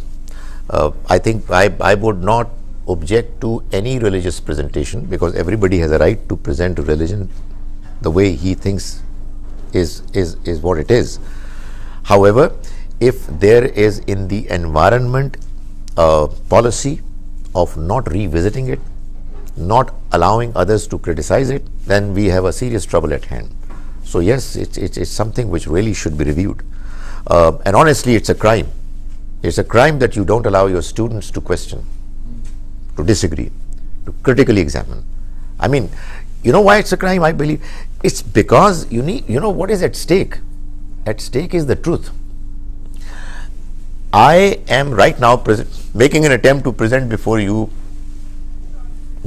I think I would not object to any religious presentation, because everybody has a right to present a religion the way he thinks is what it is. However, if there is in the environment a policy of not revisiting it, not allowing others to criticize it, then we have a serious trouble at hand. So yes, it's something which really should be reviewed. And honestly, it's a crime. It's a crime that you don't allow your students to question, to disagree, to critically examine. I mean, you know why it's a crime, I believe? It's because you know what is at stake? At stake is the truth. I am right now making an attempt to present before you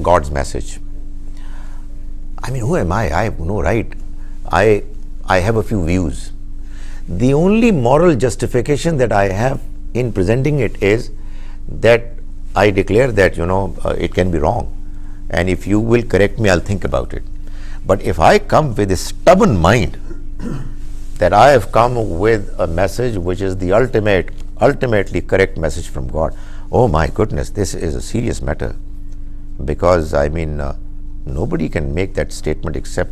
God's message. I mean, who am I? I have no right. I have a few views. The only moral justification that I have in presenting it is that I declare that, it can be wrong. And if you will correct me, I'll think about it. But if I come with a stubborn mind that I have come with a message which is the ultimately correct message from God, oh my goodness, this is a serious matter. Because, nobody can make that statement except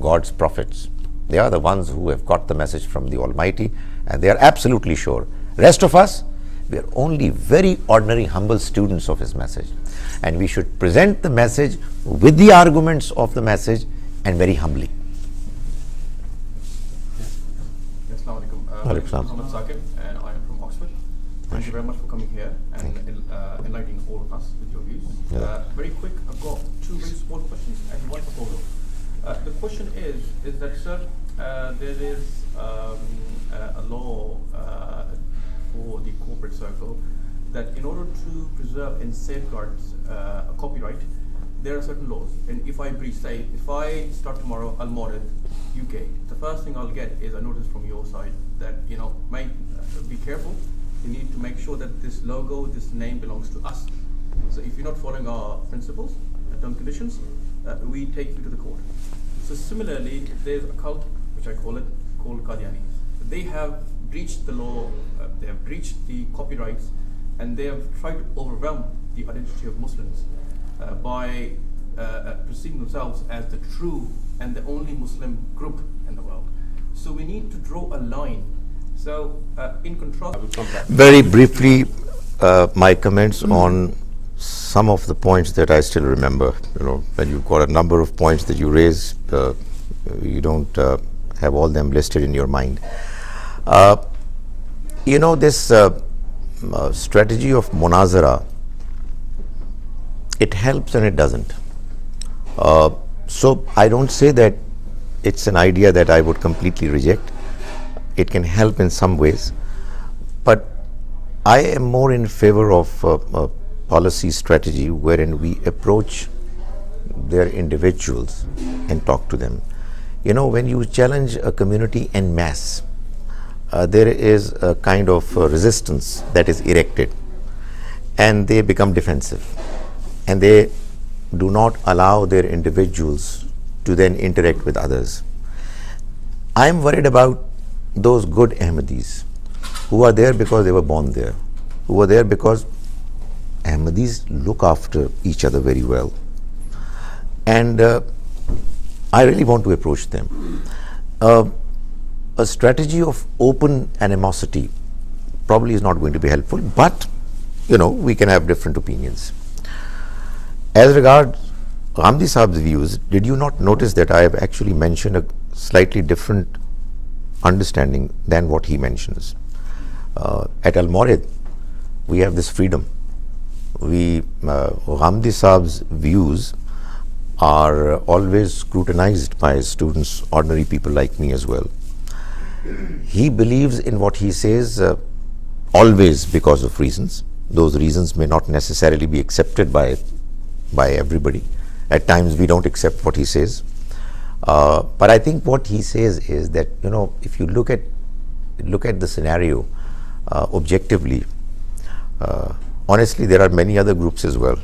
God's prophets. They are the ones who have got the message from the Almighty, and they are absolutely sure. Rest of us, we are only very ordinary, humble students of His message. And we should present the message with the arguments of the message and very humbly. Assalamu alaikum. Alaikum salam. Muhammad Zakir, and I am from Oxford. Thank you very much for coming here and enlightening all of us with your views. Yeah. Very quick, I've got two very small questions and one proposal. The question is that, sir, there is a law for the corporate circle that in order to preserve and safeguard a copyright, there are certain laws. And if I breach, say, if I start tomorrow Al-Mawrid, UK, the first thing I'll get is a notice from your side that, might be careful. You need to make sure that this logo, this name belongs to us. So if you're not following our principles, term conditions, we take you to the court. So similarly, there's a cult, which I call it, called Qadianis. They have breached the law, they have breached the copyrights, and they have tried to overwhelm the identity of Muslims by perceiving themselves as the true and the only Muslim group in the world. So we need to draw a line. So in contrast, very briefly, my comments on some of the points that I still remember. When you've got a number of points that you raise, you don't have all them listed in your mind. This strategy of munazara, it helps and it doesn't. So I don't say that it's an idea that I would completely reject. It can help in some ways, but I am more in favor of a policy strategy wherein we approach their individuals and talk to them. When you challenge a community en masse, there is a kind of resistance that is erected, and they become defensive, and they do not allow their individuals to then interact with others. I am worried about those good Ahmadis who are there because they were born there, who are there because Ahmadis look after each other very well. And I really want to approach them. A strategy of open animosity probably is not going to be helpful, but we can have different opinions. As regards Ghamidi Saab's views, did you not notice that I have actually mentioned a slightly different understanding than what he mentions? At Al-Mawrid, we have this freedom. Ghamidi Saab's views are always scrutinized by students, ordinary people like me as well. He believes in what he says always because of reasons. Those reasons may not necessarily be accepted by everybody. At times we don't accept what he says. But I think what he says is that, if you look at the scenario objectively, honestly, there are many other groups as well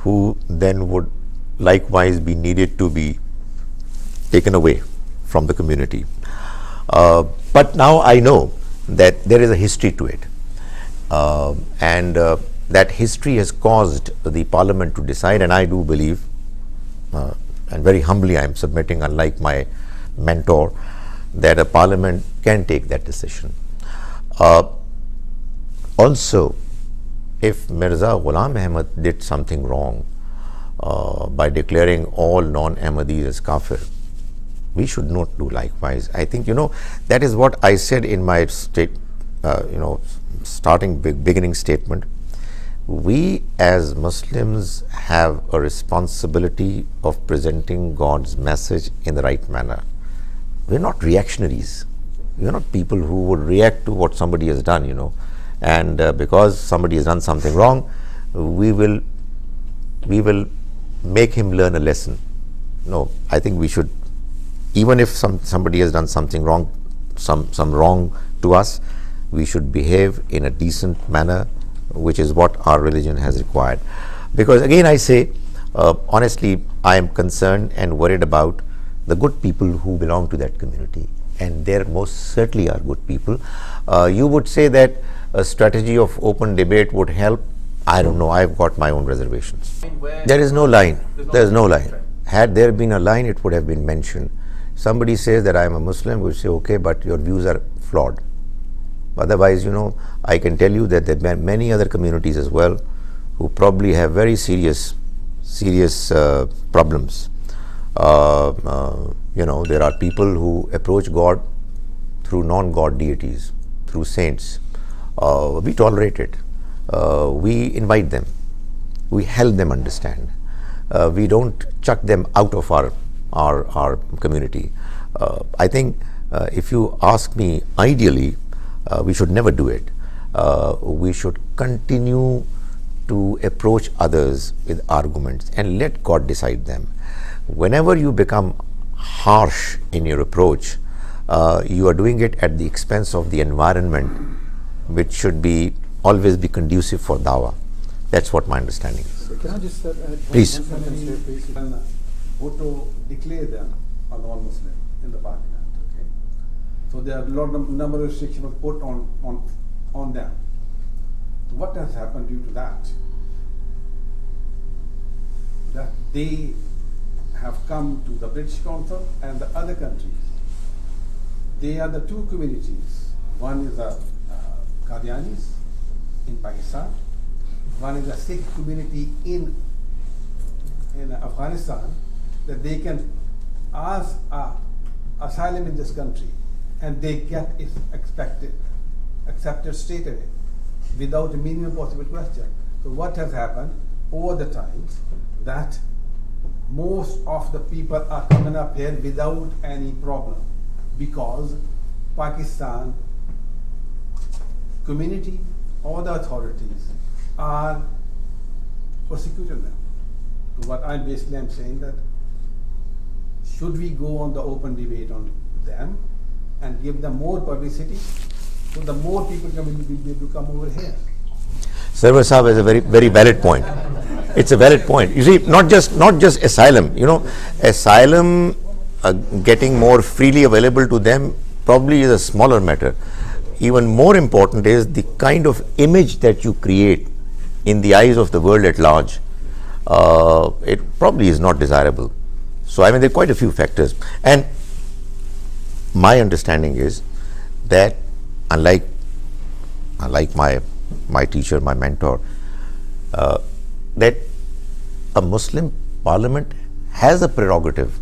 who then would likewise be needed to be taken away from the community. But now I know that there is a history to it, and that history has caused the parliament to decide, and I do believe, and very humbly I am submitting, unlike my mentor, that a parliament can take that decision. Also, if Mirza Ghulam Ahmad did something wrong by declaring all non-Ahmadis as kafir, we should not do likewise. I think, that is what I said in my beginning statement. We as Muslims have a responsibility of presenting God's message in the right manner. We're not reactionaries. We're not people who would react to what somebody has done, and because somebody has done something wrong, we will make him learn a lesson. No, I think we should, even if somebody has done something wrong, some wrong to us, we should behave in a decent manner, which is what our religion has required. Because again, I say, honestly, I am concerned and worried about the good people who belong to that community, and there most certainly are good people. You would say that a strategy of open debate would help. I don't know. I've got my own reservations. There is no line. There is no line. Had there been a line, it would have been mentioned. Somebody says that I am a Muslim, we say, okay, but your views are flawed. Otherwise, I can tell you that there are many other communities as well who probably have very serious problems. There are people who approach God through non-God deities, through saints. We tolerate it. We invite them. We help them understand. We don't chuck them out of our community. I think if you ask me, ideally, we should never do it. We should continue to approach others with arguments and let God decide them. Whenever you become harsh in your approach, you are doing it at the expense of the environment, which should always be conducive for dawah. That's what my understanding is. So can I just add Please. one sentence here, please? Vote to declare them a non-Muslim in the parliament. Okay, so there are a number of restrictions put on them. So what has happened due to that? That they have come to the British Council and the other countries. They are the two communities. One is the Qadianis in Pakistan. One is the Sikh community in Afghanistan, that they can ask asylum in this country and they get it accepted straight away without a minimum possible question. So what has happened over the times, that most of the people are coming up here without any problem, because Pakistan community or the authorities are persecuting them. So what I'm saying that should we go on the open debate on them and give them more publicity, so the more people will be able to come over here. Sarwar Sahab has a very, very valid point. It's a valid point. You see, not just asylum. Asylum getting more freely available to them probably is a smaller matter. Even more important is the kind of image that you create in the eyes of the world at large. It probably is not desirable. So there are quite a few factors, and my understanding is that unlike my teacher, my mentor, that a Muslim parliament has a prerogative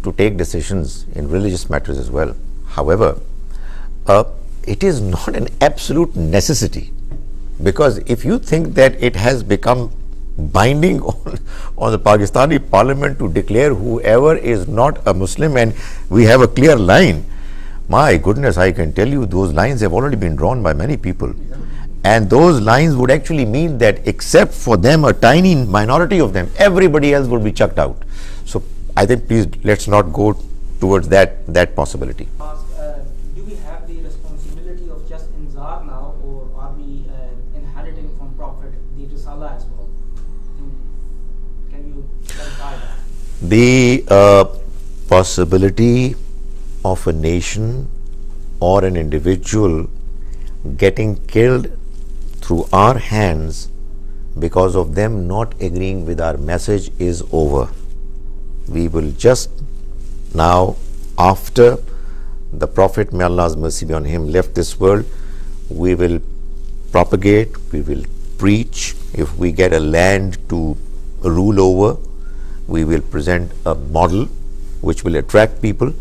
to take decisions in religious matters as well. However, it is not an absolute necessity, because if you think that it has become binding on the Pakistani parliament to declare whoever is not a Muslim, and we have a clear line, my goodness, I can tell you those lines have already been drawn by many people. And those lines would actually mean that except for them, a tiny minority of them, everybody else would be chucked out. So I think please let's not go towards that possibility. Do we have the responsibility of just inzar now, or are we inheriting from Prophet the Risala as well? Can you clarify that? The possibility of a nation or an individual getting killed through our hands because of them not agreeing with our message is over. We will just now, after the Prophet, may Allah's mercy be on him, left this world, we will propagate, we will preach. If we get a land to rule over, we will present a model which will attract people,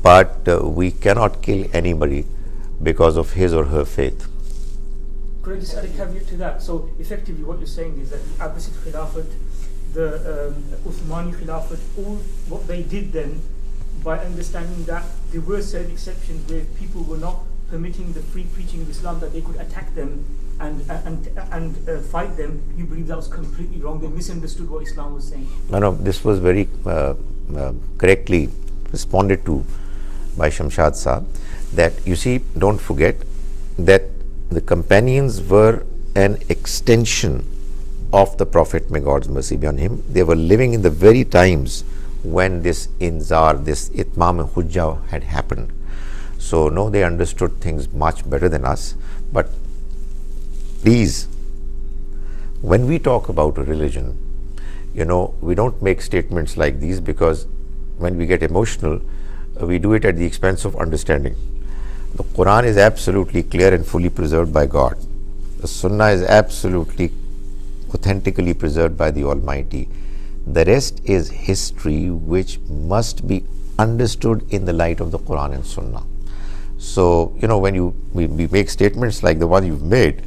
but we cannot kill anybody because of his or her faith. Could I just add a caveat to that? So effectively what you're saying is that the Abbasid Khilafat, the Uthmani Khilafat, all what they did then, by understanding that there were certain exceptions where people were not permitting the free preaching of Islam, that they could attack them and fight them, you believe that was completely wrong? They misunderstood what Islam was saying. No, this was very correctly responded to by Shamshad Saab, that you see, don't forget that the companions were an extension of the Prophet, may God's mercy be on him. They were living in the very times when this inzar, this itmam hujjah had happened. So no, they understood things much better than us. But please, when we talk about a religion, you know, we don't make statements like these, because when we get emotional, we do it at the expense of understanding. The Quran is absolutely clear and fully preserved by God. The Sunnah is absolutely authentically preserved by the Almighty. The rest is history which must be understood in the light of the Quran and Sunnah. So, you know, when we make statements like the one you've made,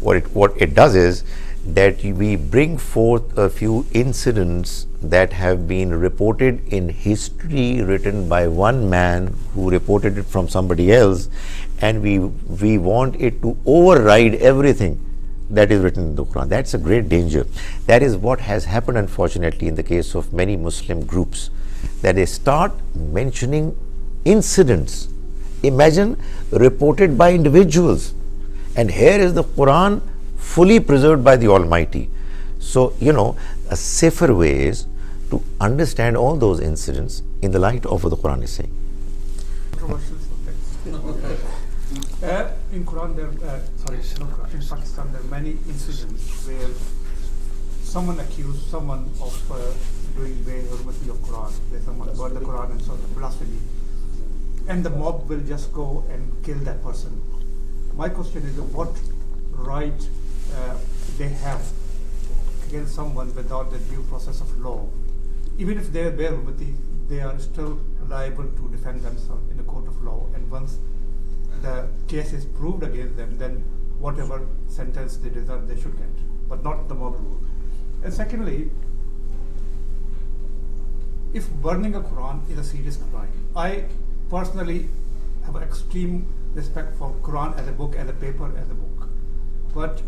what it does is that we bring forth a few incidents that have been reported in history, written by one man who reported it from somebody else, and we want it to override everything that is written in the Quran. That's a great danger. That is what has happened, unfortunately, in the case of many Muslim groups, that they start mentioning incidents, imagine, reported by individuals, and here is the Quran fully preserved by the Almighty. So, you know, a safer way is to understand all those incidents in the light of what the Quran is saying. Controversial subjects. In Quran, in Pakistan, there are many incidents where someone accused someone of doing hurmati of Quran, where someone burned the Quran and sort of blasphemy, and the mob will just go and kill that person. My question is, what right they have against someone without the due process of law? Even if they are hurmati, they are still liable to defend themselves in the court of law, and once the case is proved against them, then whatever sentence they deserve, they should get, but not the mob rule. And secondly, if burning a Quran is a serious crime, I personally have extreme respect for Quran as a book, as a paper, as a book. But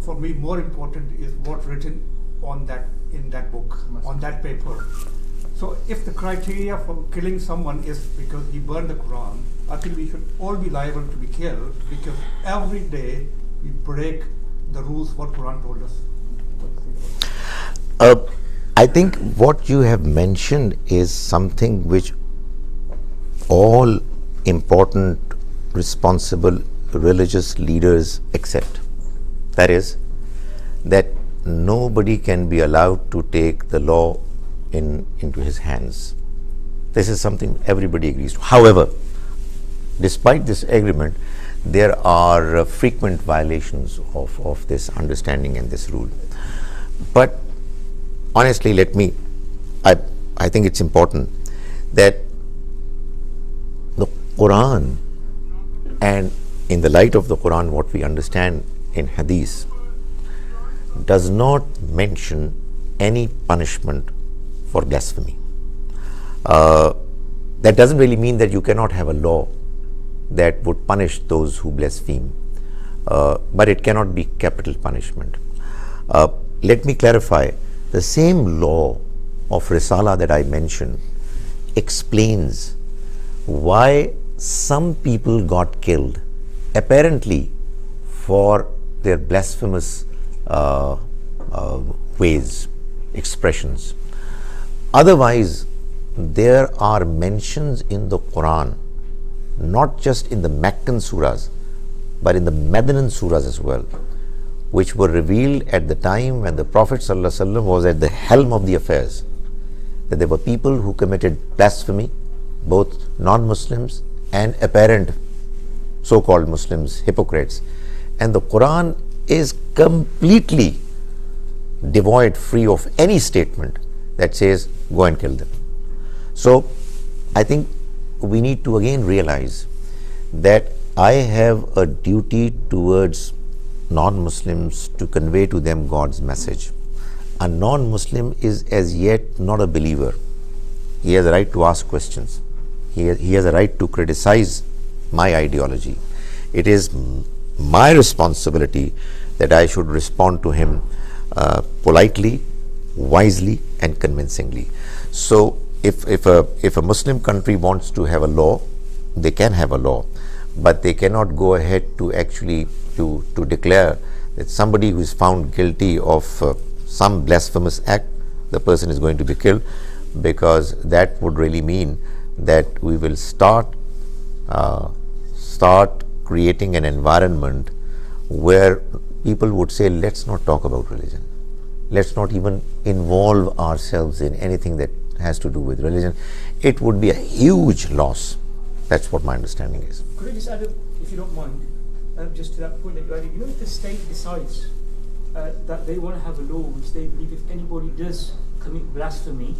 for me, more important is what's written on that, in that book, on that paper. So if the criteria for killing someone is because he burned the Quran, I think we should all be liable to be killed, because every day we break the rules what Quran told us. I think what you have mentioned is something which all important, responsible religious leaders accept. That is, that nobody can be allowed to take the law into his hands. This is something everybody agrees to. However, despite this agreement, there are frequent violations of this understanding and this rule. But honestly, I think it's important that the Quran, and in the light of the Quran, what we understand in Hadith, does not mention any punishment for blasphemy. That doesn't really mean that you cannot have a law that would punish those who blaspheme, but it cannot be capital punishment. Let me clarify, the same law of Risala that I mentioned explains why some people got killed, apparently for their blasphemous ways, expressions. Otherwise, there are mentions in the Quran, not just in the Meccan surahs, but in the Medinan surahs as well, which were revealed at the time when the Prophet ﷺ was at the helm of the affairs, that there were people who committed blasphemy, both non-Muslims and apparent so-called Muslims, hypocrites. And the Quran is completely devoid, free of any statement that says go and kill them. So I think we need to again realize that I have a duty towards non-Muslims to convey to them God's message. A non-Muslim is as yet not a believer. He has a right to ask questions. He has a right to criticize my ideology. It is my responsibility that I should respond to him politely, wisely, and convincingly. So if a Muslim country wants to have a law, they can have a law, but they cannot go ahead to actually to declare that somebody who is found guilty of some blasphemous act, the person is going to be killed, because that would really mean that we will start creating an environment where people would say, let's not talk about religion. Let's not even involve ourselves in anything that has to do with religion. It would be a huge loss. That's what my understanding is. Could I just add, if you don't mind, just to that point that you added, you know, if the state decides that they want to have a law which they believe if anybody does commit blasphemy,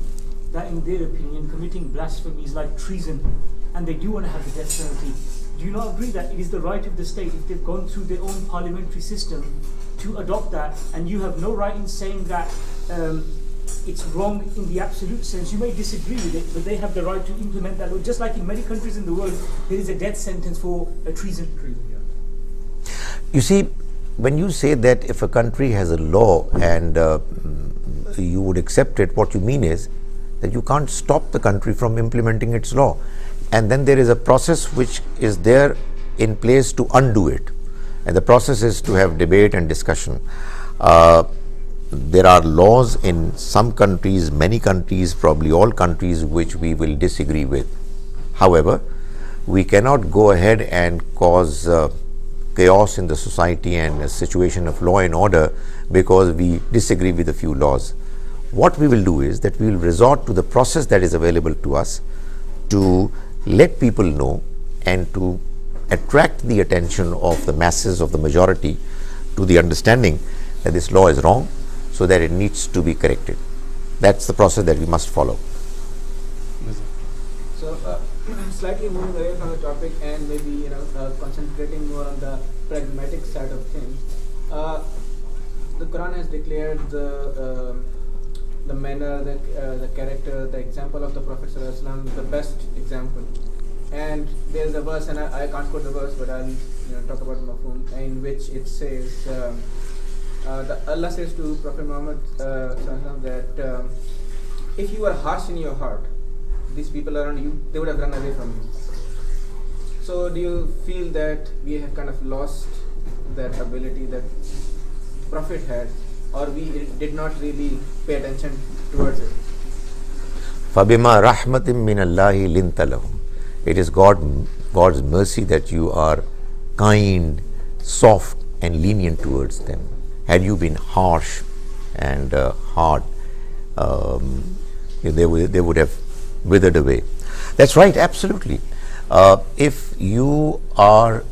that in their opinion committing blasphemy is like treason, and they do want to have the death penalty, do you not agree that it is the right of the state, if they've gone through their own parliamentary system, to adopt that, and you have no right in saying that it's wrong in the absolute sense? You may disagree with it, but they have the right to implement that law. Just like in many countries in the world, there is a death sentence for treason. You see, when you say that if a country has a law and you would accept it, what you mean is that you can't stop the country from implementing its law. And then there is a process which is there in place to undo it. And the process is to have debate and discussion. There are laws in some countries, many countries, probably all countries, which we will disagree with. However, we cannot go ahead and cause chaos in the society and a situation of law and order because we disagree with a few laws. What we will do is that we will resort to the process that is available to us to let people know and to attract the attention of the masses, of the majority, to the understanding that this law is wrong, so that it needs to be corrected. That's the process that we must follow. So, slightly moving away from the topic and maybe concentrating more on the pragmatic side of things. The Quran has declared the manner, the character, the example of the Prophet ﷺ the best example. And there's a verse, and I can't quote the verse, but I'll talk about Mafhum, in which it says, Allah says to Prophet Muhammad that if you were harsh in your heart, these people around you, they would have run away from you. So do you feel that we have kind of lost that ability that Prophet had, or we did not really pay attention towards it? فَبِمَا رَحْمَةٍ مِّنَ اللَّهِ لِنْتَ لَهُمْ. It is God's mercy that you are kind, soft, and lenient towards them. Had you been harsh and hard, they would have withered away. That's right, absolutely. If you are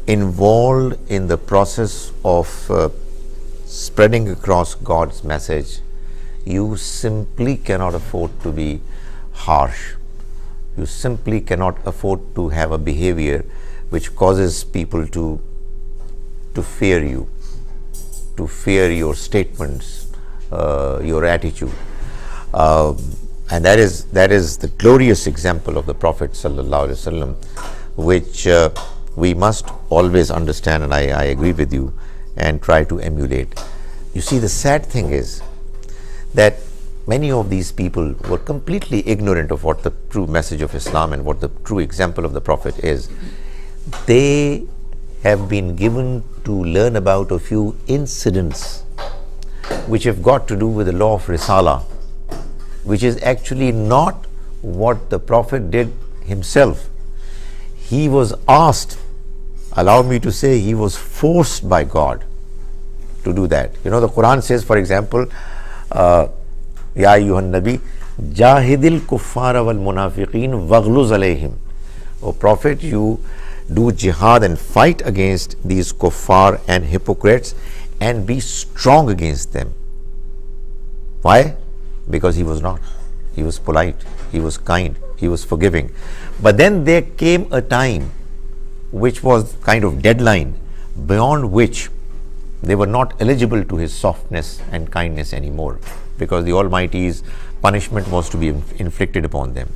involved in the process of spreading across God's message, you simply cannot afford to be harsh. You simply cannot afford to have a behavior which causes people to fear you, to fear your statements, your attitude. And that is the glorious example of the Prophet ﷺ, which we must always understand, and I agree with you, and try to emulate. You see, the sad thing is that many of these people were completely ignorant of what the true message of Islam and what the true example of the Prophet is. They have been given to learn about a few incidents which have got to do with the law of Risala, which is actually not what the Prophet did himself. He was asked, allow me to say, he was forced by God to do that. The Quran says, for example, Ya ayyuhan nabi, Jahidil kuffara wal munafiqeen waghluz alayhim. O Prophet, you do jihad and fight against these kuffar and hypocrites and be strong against them. Why? Because he was not. He was polite, he was kind, he was forgiving. But then there came a time which was kind of deadline beyond which they were not eligible to his softness and kindness anymore, because the Almighty's punishment was to be inflicted upon them.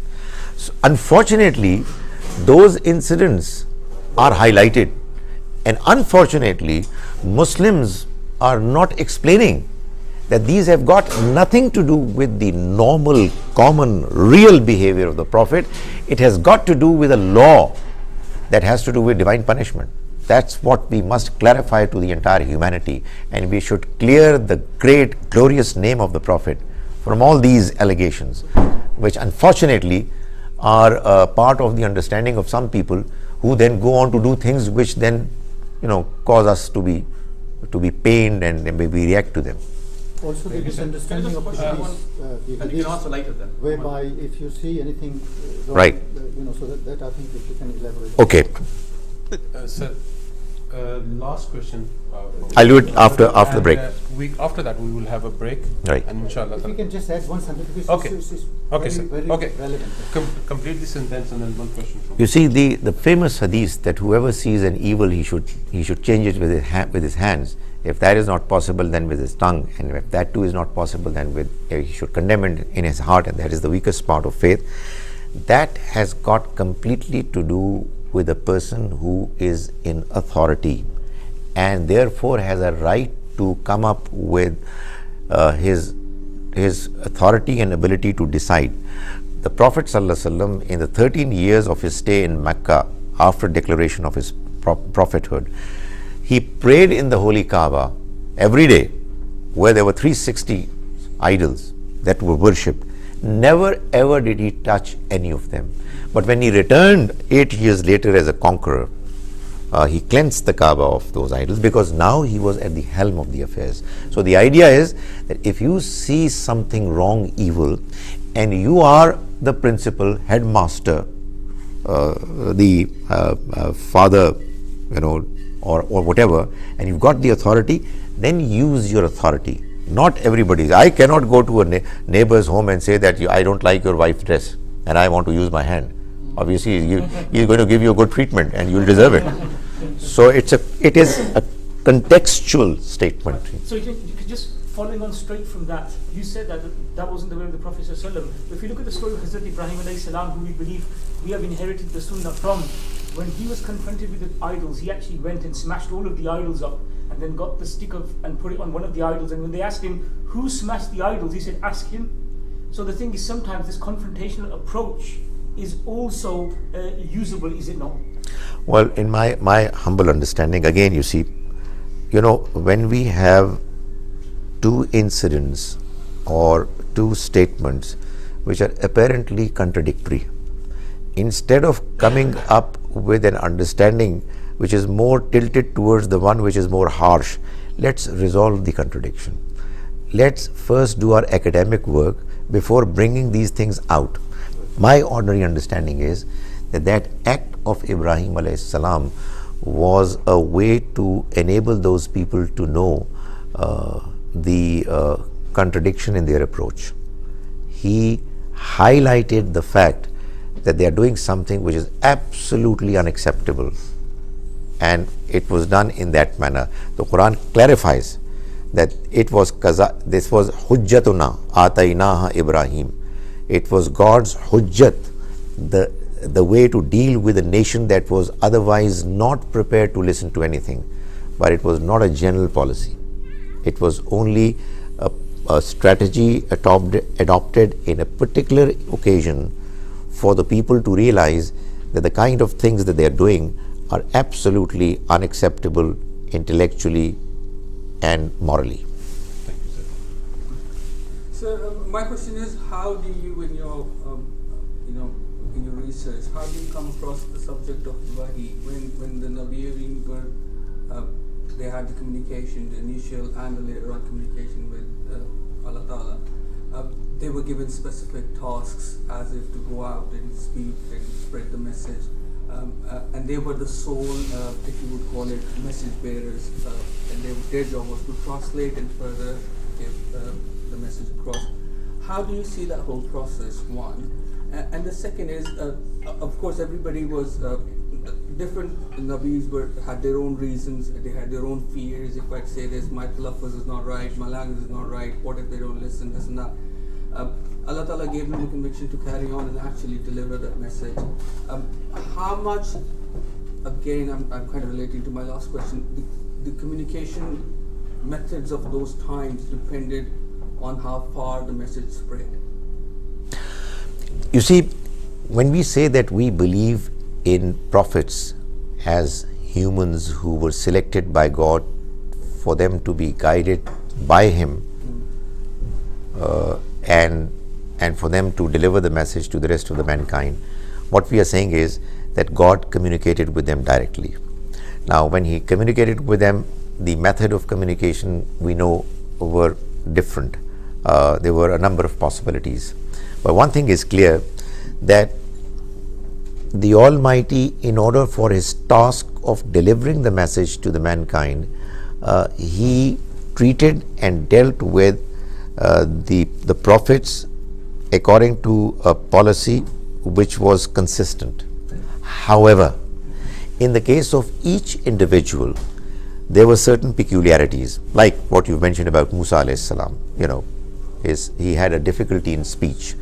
So unfortunately, those incidents are highlighted, and unfortunately, Muslims are not explaining that these have got nothing to do with the normal, common, real behavior of the Prophet. It has got to do with a law that has to do with divine punishment. That's what we must clarify to the entire humanity, and we should clear the great, glorious name of the Prophet from all these allegations, which unfortunately are part of the understanding of some people, who then go on to do things which then, cause us to be pained and maybe react to them. Also, the misunderstanding of the and you can answer later then. whereby if you see anything wrong, Right. So that I think if you can elaborate. Okay, Sir, last question. I'll do it after the break. After that, we will have a break. Right. And inshallah. If you can just add one sentence, because Okay. this is Okay, very, sir. very Okay. relevant. Complete the sentence and then one question. You see, the famous hadith that whoever sees an evil, he should change it with his hands. If that is not possible, then with his tongue, and if that too is not possible, then he should condemn it in his heart, and that is the weakest part of faith. That has got completely to do with a person who is in authority, and therefore has a right to come up with his authority and ability to decide. The Prophet ﷺ, in the 13 years of his stay in Mecca, after declaration of his prophethood, he prayed in the Holy Kaaba every day, where there were 360 idols that were worshipped. Never ever did he touch any of them. But when he returned 8 years later as a conqueror, he cleansed the Kaaba of those idols, because now he was at the helm of the affairs. So the idea is that if you see something wrong, evil, and you are the principal, headmaster, the father, or whatever, and you've got the authority, then use your authority. Not everybody. I cannot go to a neighbor's home and say that I don't like your wife's dress and I want to use my hand. Obviously, he's going to give you a good treatment and you'll deserve it. So it is a contextual statement. So you could just following on straight from that, you said that wasn't the way of the Prophet ﷺ. But if you look at the story of Hazrat Ibrahim alayhi salam, who we believe we have inherited the Sunnah from, when he was confronted with the idols, he actually went and smashed all of the idols up, and then got the stick and put it on one of the idols. And when they asked him who smashed the idols, he said, "Ask him." So the thing is, sometimes this confrontational approach is also usable, is it not? Well, in my humble understanding, again, you see, when we have two incidents or two statements which are apparently contradictory, instead of coming up with an understanding which is more tilted towards the one which is more harsh, let's resolve the contradiction. Let's first do our academic work before bringing these things out. My ordinary understanding is that act of Ibrahim alayhi salam was a way to enable those people to know the contradiction in their approach. He highlighted the fact that they are doing something which is absolutely unacceptable, and it was done in that manner. The Quran clarifies that this was hujjatuna atainaha Ibrahim. It was God's hujjat, the way to deal with a nation that was otherwise not prepared to listen to anything. But it was not a general policy. It was only a strategy adopted in a particular occasion for the people to realize that the kind of things that they are doing are absolutely unacceptable intellectually and morally. Thank you, sir. Sir, my question is, how do you, in your, in your research, how do you come across the subject of Wahi when the Nabiyyin were, they had the communication, the initial and the later on communication with Allah Ta'ala? they were given specific tasks as if to go out and speak and spread the message. And they were the sole, if you would call it, message bearers. And their job was to translate and further give the message across. How do you see that whole process, one? And the second is, of course, everybody was different. Nabis had their own reasons, they had their oin fears. If I'd say this, my talaffuz is not right, my language is not right, what if they don't listen, this and that. Allah Ta'ala gave them the conviction to carry on and actually deliver that message. How much, again, I'm kind of relating to my last question, the communication methods of those times depended on how far the message spread? You see, when we say that we believe in prophets as humans who were selected by God for them to be guided by Him, and for them to deliver the message to the rest of the mankind, what we are saying is that God communicated with them directly. Now, when He communicated with them, the method of communication we know were different. There were a number of possibilities. But one thing is clear, that the Almighty, in order for His task of delivering the message to the mankind, He treated and dealt with the prophets according to a policy which was consistent. However, in the case of each individual, there were certain peculiarities, like what you've mentioned about Musa alayhi salam. He had a difficulty in speech,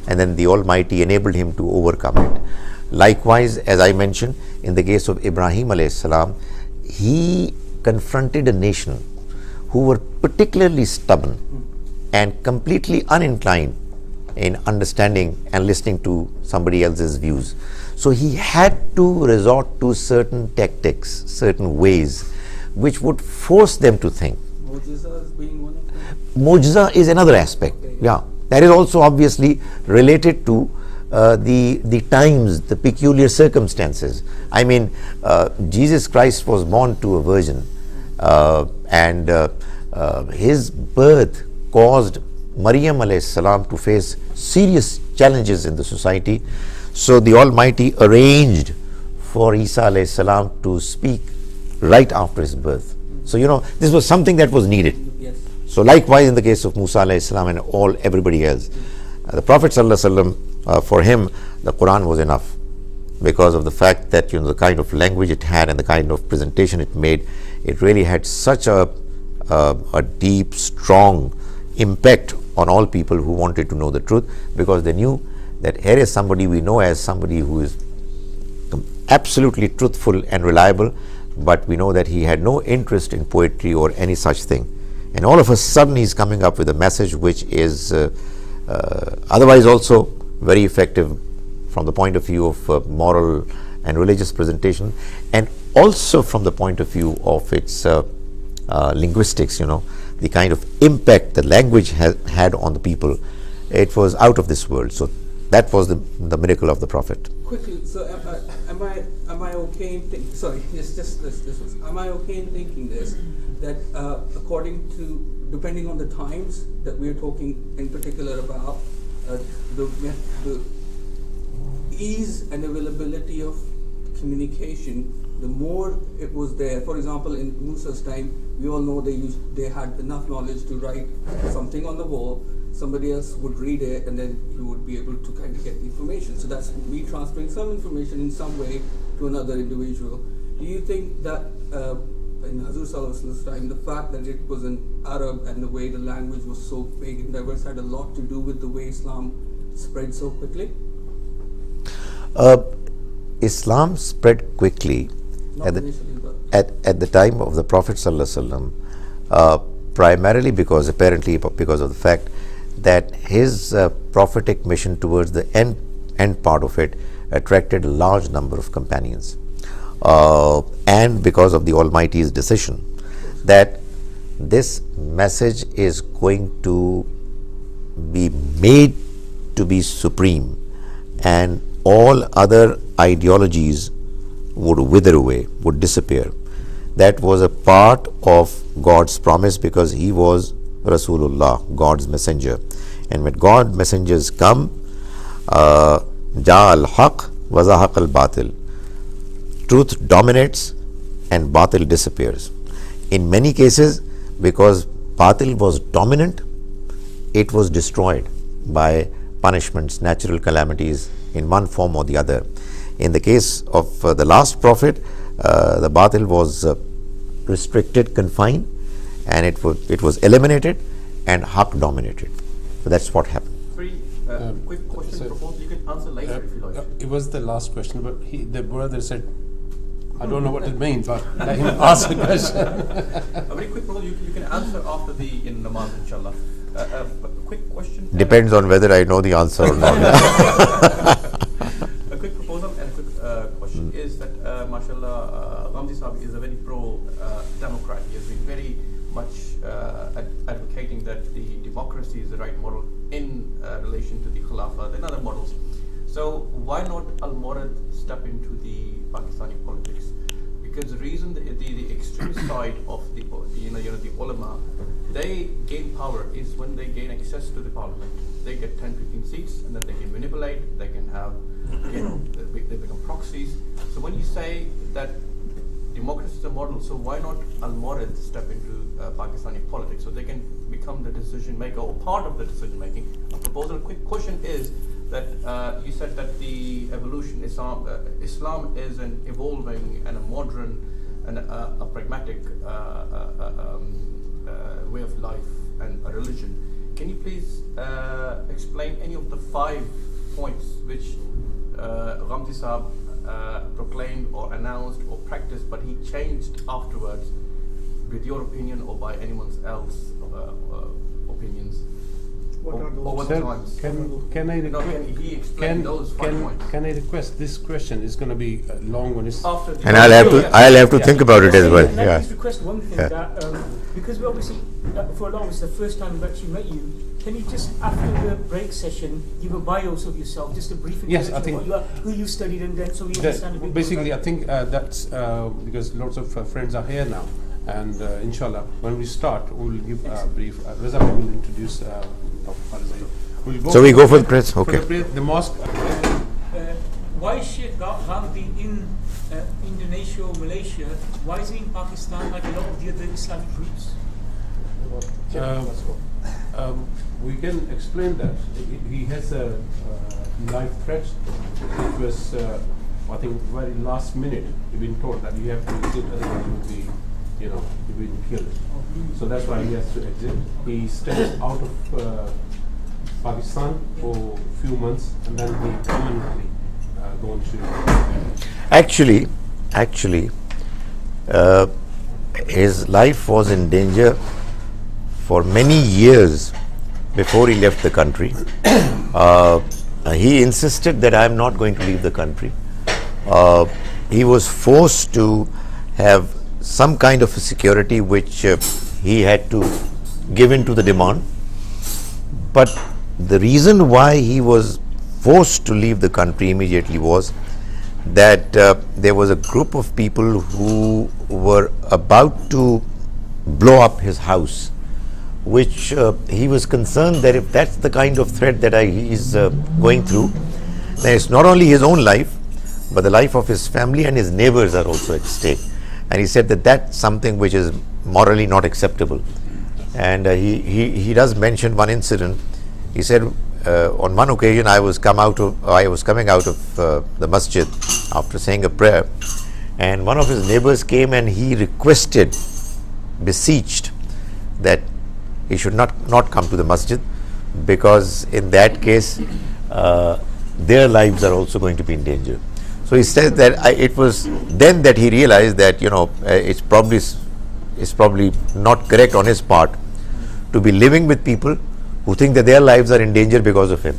and then the Almighty enabled him to overcome it. Likewise, as I mentioned, in the case of Ibrahim alayhi salam, he confronted a nation who were particularly stubborn and completely uninclined in understanding and listening to somebody else's views. So he had to resort to certain tactics, certain ways, which would force them to think. Mu'jiza is being one of them? Mu'jiza is another aspect. Okay, yeah. That is also obviously related to the times, the peculiar circumstances. I mean, Jesus Christ was born to a virgin, and His birth caused Maryam alayhi salam to face serious challenges in the society. So the Almighty arranged for Isa alayhi salam to speak right after his birth. So this was something that was needed. Yes. So likewise in the case of Musa alayhi salam and everybody else, the Prophet sallallahu alaihi wasallam, for him the Quran was enough, because of the fact that the kind of language it had and the kind of presentation it made, it really had such a deep, strong impact on all people who wanted to know the truth, because they knew that here is somebody we know as somebody who is absolutely truthful and reliable, but we know that he had no interest in poetry or any such thing. And all of a sudden he's coming up with a message which is otherwise also very effective from the point of view of moral and religious presentation, and also from the point of view of its linguistics, the kind of impact the language had on the people. It was out of this world. So that was the miracle of the Prophet. Quickly, so am I okay in thinking? Sorry, yes, just this was. Am I okay in thinking this? That according to, depending on the times that we're talking in particular about, the ease and availability of communication, the more it was there. For example, in Musa's time, we all know they had enough knowledge to write something on the wall. Somebody else would read it, and then you would be able to kind of get the information. So that's me transferring some information in some way to another individual. Do you think that in Hazur Sallallahu Alaihi Wasallam's time, the fact that it was in Arab and the way the language was so big and diverse had a lot to do with the way Islam spread so quickly? Islam spread quickly at the time of the Prophet Sallallahu Alaihi Wasallam, primarily because of the fact that his prophetic mission towards the end part of it attracted a large number of companions, and because of the Almighty's decision that this message is going to be made to be supreme, and all other ideologies would wither away, would disappear. That was a part of God's promise, because he was Rasulullah, God's messenger, And when God messengers come, Ja al-haq wa zahaq al-batil. Truth dominates and batil disappears. In many cases, because batil was dominant, it was destroyed by punishments, natural calamities in one form or the other. In the case of the last prophet, the batil was restricted, confined, and it was eliminated, and haq dominated. So that's what happened. Very quick question so, proposal. You can answer later if you like. It was the last question, but the brother said, I don't know what it means, but let him ask the question. A very quick proposal. You can answer after the in namaz, inshallah. A quick question. Depends on whether I know the answer or not. A quick proposal and a quick question is that, mashallah, Ramzi Sahib is a very pro-democrat. He has been very much advocating that the democracy is the right model in relation to the Khilafah and other models. So why not Al-Mawrid step into the Pakistani politics? Because the reason the extremist side of the the ulama, they gain power is when they gain access to the parliament. They get 10-15 seats, and then they can manipulate. They can have, they become proxies. So when you say that democracy is a model, so why not Al-Mawrid step into Pakistani politics so they can become the decision maker or part of the decision making? A proposal. A quick question is that you said that the evolution Islam is an evolving and a modern and a pragmatic way of life and a religion. Can you please explain any of the 5 points which Ramzi Saab proclaimed or announced or practiced, but he changed afterwards with your opinion or by anyone else's opinions? Over the times. Can I request? He explain those 5 points? Can I request? This question is going to be long when it's After the And I'll have to think about it as well. Can I Yeah. just request one thing that because we obviously for a long it's the first time we've actually met you. Can you just after the break session give a bios of yourself, just a brief introduction Yes, I think of what you are, who you studied, and then so we understand a bit basically, more I think that's because lots of friends are here now, and inshallah, when we start, we'll give a brief. Reza will introduce. We'll go So we go for the press. Okay. The mosque. why is Sheikh Gandhi in Indonesia or Malaysia? Why is he in Pakistan like a lot of the other Islamic groups? We can explain that. He has a life threat, which was, I think, very last minute. You've been told that you have to exit, otherwise you will be, you've been killed. So that's why he has to exit. He stays out of Pakistan for a few months, and then he permanently gone to. Actually, his life was in danger for many years before he left the country. He insisted that I am not going to leave the country. He was forced to have some kind of a security which he had to give in to the demand. But the reason why he was forced to leave the country immediately was that there was a group of people who were about to blow up his house, which he was concerned that if that's the kind of threat that he is going through, then it's not only his own life, but the life of his family and his neighbors are also at stake. And he said that that's something which is morally not acceptable. And he does mention one incident. He said on one occasion I was coming out of the masjid after saying a prayer, and one of his neighbors came and he requested, beseeched that he should not come to the masjid, because in that case their lives are also going to be in danger. So he said that it was then that he realized that it's probably not correct on his part to be living with people who think that their lives are in danger because of him.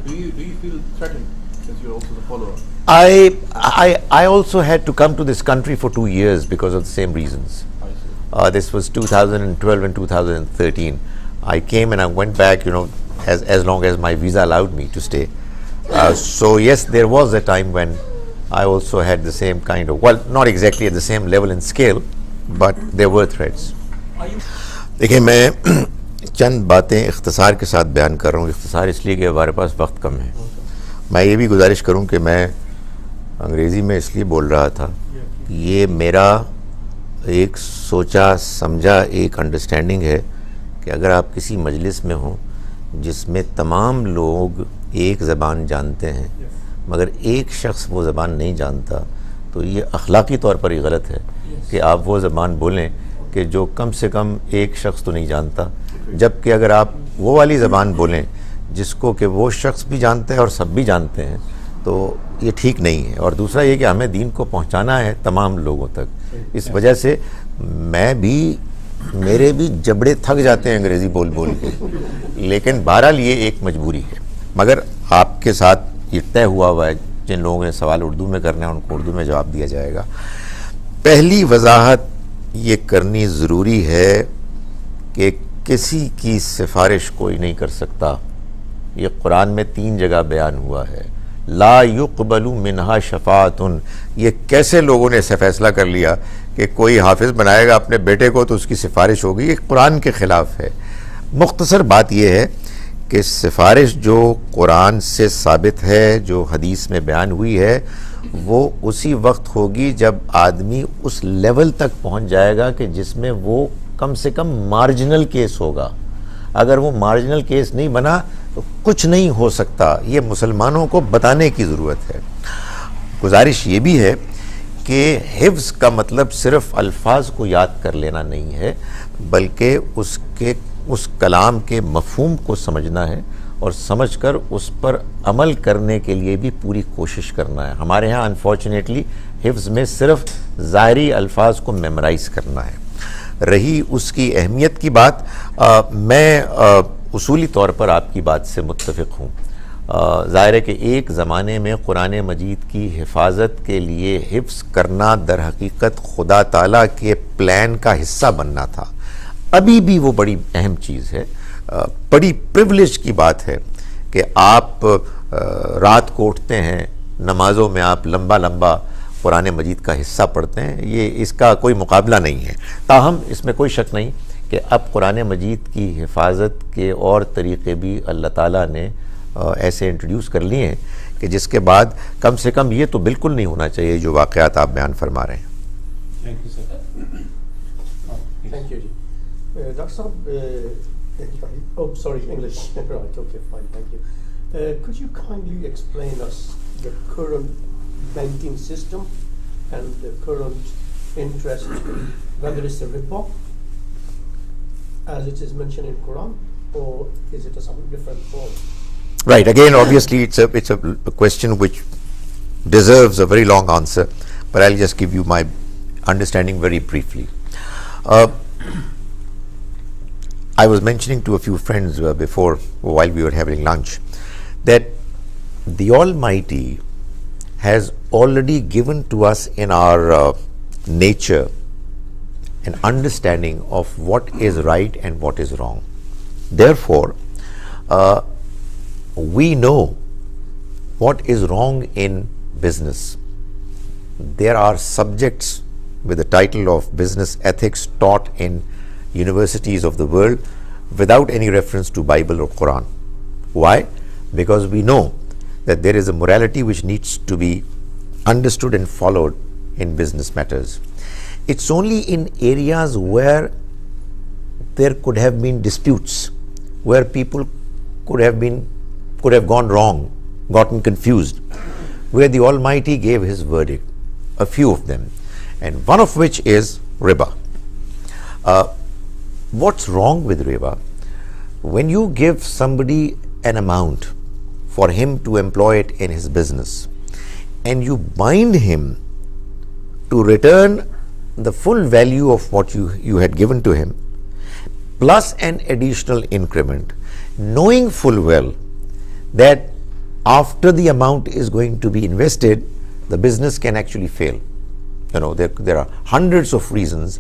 Do you feel threatened since you're also the follower? I also had to come to this country for 2 years because of the same reasons. This was 2012 and 2013. I came and I went back, as long as my visa allowed me to stay. So yes, there was a time when I also had the same kind of, well, not exactly at the same level and scale, but there were threats. Are you देखिए मैं چند باتیں اختصار کے ساتھ بیان کر رہا ہوں. اختصار اس لیے کہ ہمارے پاس وقت کم ہے. میں یہ بھی گزارش کروں کہ میں انگریزی میں اس لیے بول رہا تھا، یہ میرا ایک سوچا سمجھا ایک انڈرسٹینڈنگ ہے کہ اگر آپ کسی مجلس میں ہوں جس میں تمام لوگ ایک زبان جانتے ہیں مگر ایک شخص وہ زبان نہیں جانتا، تو یہ اخلاقی طور پر ہی غلط ہے کہ آپ وہ زبان بولیں کہ جو کم سے کم ایک شخص تو نہیں جانتا، جبکہ اگر آپ وہ والی زبان بولیں جس کو کہ وہ شخص بھی جانتا ہے اور سب بھی جانتے ہیں تو یہ ٹھیک نہیں ہے. اور دوسرا یہ کہ ہمیں دین کو پہنچانا ہے تمام لوگوں تک. اس وجہ سے میرے بھی جبڑے تھک جاتے ہیں انگریزی بول بول کے، لیکن بہرحال یہ ایک مجبوری ہے. مگر آپ کے ساتھ یہ طے ہوا ہے جن لوگوں نے سوال اردو میں کرنا ہے ان کو اردو میں جواب دیا جائے گا. پہلی وضاحت یہ کرنی ضروری ہے کہ کسی کی سفارش کوئی نہیں کر سکتا. یہ قرآن میں 3 جگہ بیان ہوا ہے. لا یقبل منہا شفاعت. یہ کیسے لوگوں نے ایسا فیصلہ کر لیا کہ کوئی حافظ بنائے گا اپنے بیٹے کو تو اس کی سفارش ہوگی؟ یہ قرآن کے خلاف ہے. مختصر بات یہ ہے کہ سفارش جو قرآن سے ثابت ہے، جو حدیث میں بیان ہوئی ہے، وہ اسی وقت ہوگی جب آدمی اس لیول تک پہنچ جائے گا کہ جس میں وہ کم سے کم مارجنل کیس ہوگا. اگر وہ مارجنل کیس نہیں بنا تو کچھ نہیں ہو سکتا. یہ مسلمانوں کو بتانے کی ضرورت ہے. گزارش یہ بھی ہے کہ حفظ کا مطلب صرف الفاظ کو یاد کر لینا نہیں ہے، بلکہ اس کلام کے مفہوم کو سمجھنا ہے اور سمجھ کر اس پر عمل کرنے کے لیے بھی پوری کوشش کرنا ہے. ہمارے ہاں انفارچونیٹلی حفظ میں صرف ظاہری الفاظ کو میمورائز کرنا ہے. رہی اس کی اہمیت کی بات، میں اصولی طور پر آپ کی بات سے متفق ہوں. ظاہر ہے کہ ایک زمانے میں قرآن مجید کی حفاظت کے لیے حفظ کرنا در حقیقت خدا تعالیٰ کے پلان کا حصہ بننا تھا. ابھی بھی وہ بڑی اہم چیز ہے. بڑی پریولیج کی بات ہے کہ آپ رات کو اٹھتے ہیں، نمازوں میں آپ لمبا لمبا قرآن مجید کا حصہ پڑھتے ہیں. یہ اس کا کوئی مقابلہ نہیں ہے. تاہم اس میں کوئی شک نہیں کہ اب قرآن مجید کی حفاظت کے اور طریقے بھی اللہ تعالیٰ نے ایسے انٹروڈیوس کر لیے ہیں کہ جس کے بعد کم سے کم یہ تو بالکل نہیں ہونا چاہیے جو واقعات آپ بیان فرما رہے ہیں. Thank you sir. Thank you جی. ڈاکٹر صاحب, oh sorry, English. Right, okay, fine, thank you. Could you kindly explain us the current banking system and the current interest, whether it's a riba, as it is mentioned in Quran, or is it a some different form? Right, again obviously it's a question which deserves a very long answer, but I'll just give you my understanding very briefly. I was mentioning to a few friends before, while we were having lunch, that the Almighty has already given to us in our nature an understanding of what is right and what is wrong. Therefore, we know what is wrong in business. There are subjects with the title of business ethics taught in universities of the world without any reference to Bible or Quran. Why? Because we know that there is a morality which needs to be understood and followed in business matters. It's only in areas where there could have been disputes, where people could have gone wrong, gotten confused, where the Almighty gave His verdict, a few of them, and one of which is riba. What's wrong with riba? When you give somebody an amount for him to employ it in his business, and you bind him to return the full value of what you had given to him, plus an additional increment, knowing full well that after the amount is going to be invested, the business can actually fail. You know, there are hundreds of reasons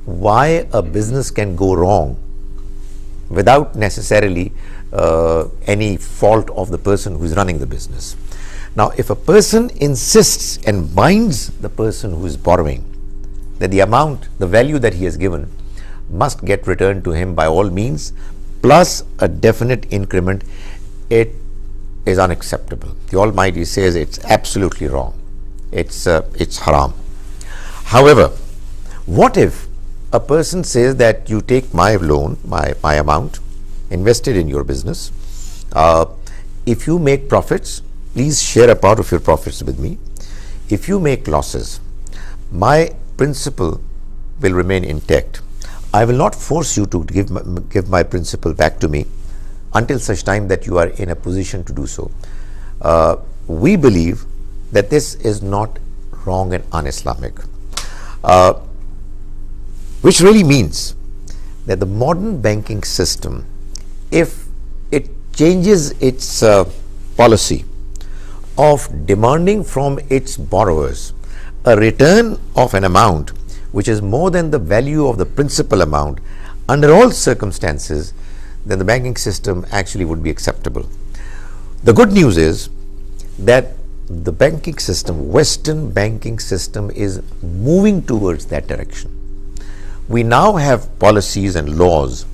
why a business can go wrong without necessarily any fault of the person who is running the business. Now, if a person insists and binds the person who is borrowing that the amount, the value that he has given must get returned to him by all means, plus a definite increment, it is unacceptable. The Almighty says it's absolutely wrong. It's haram. However, what if a person says that you take my loan, my amount, invested in your business, if you make profits, please share a part of your profits with me. If you make losses, my principal will remain intact. I will not force you to give my principal back to me until such time that you are in a position to do so. We believe that this is not wrong and un-Islamic, which really means that the modern banking system, if it changes its policy of demanding from its borrowers a return of an amount which is more than the value of the principal amount under all circumstances, then the banking system actually would be acceptable. The good news is that the banking system, Western banking system, is moving towards that direction. We now have policies and laws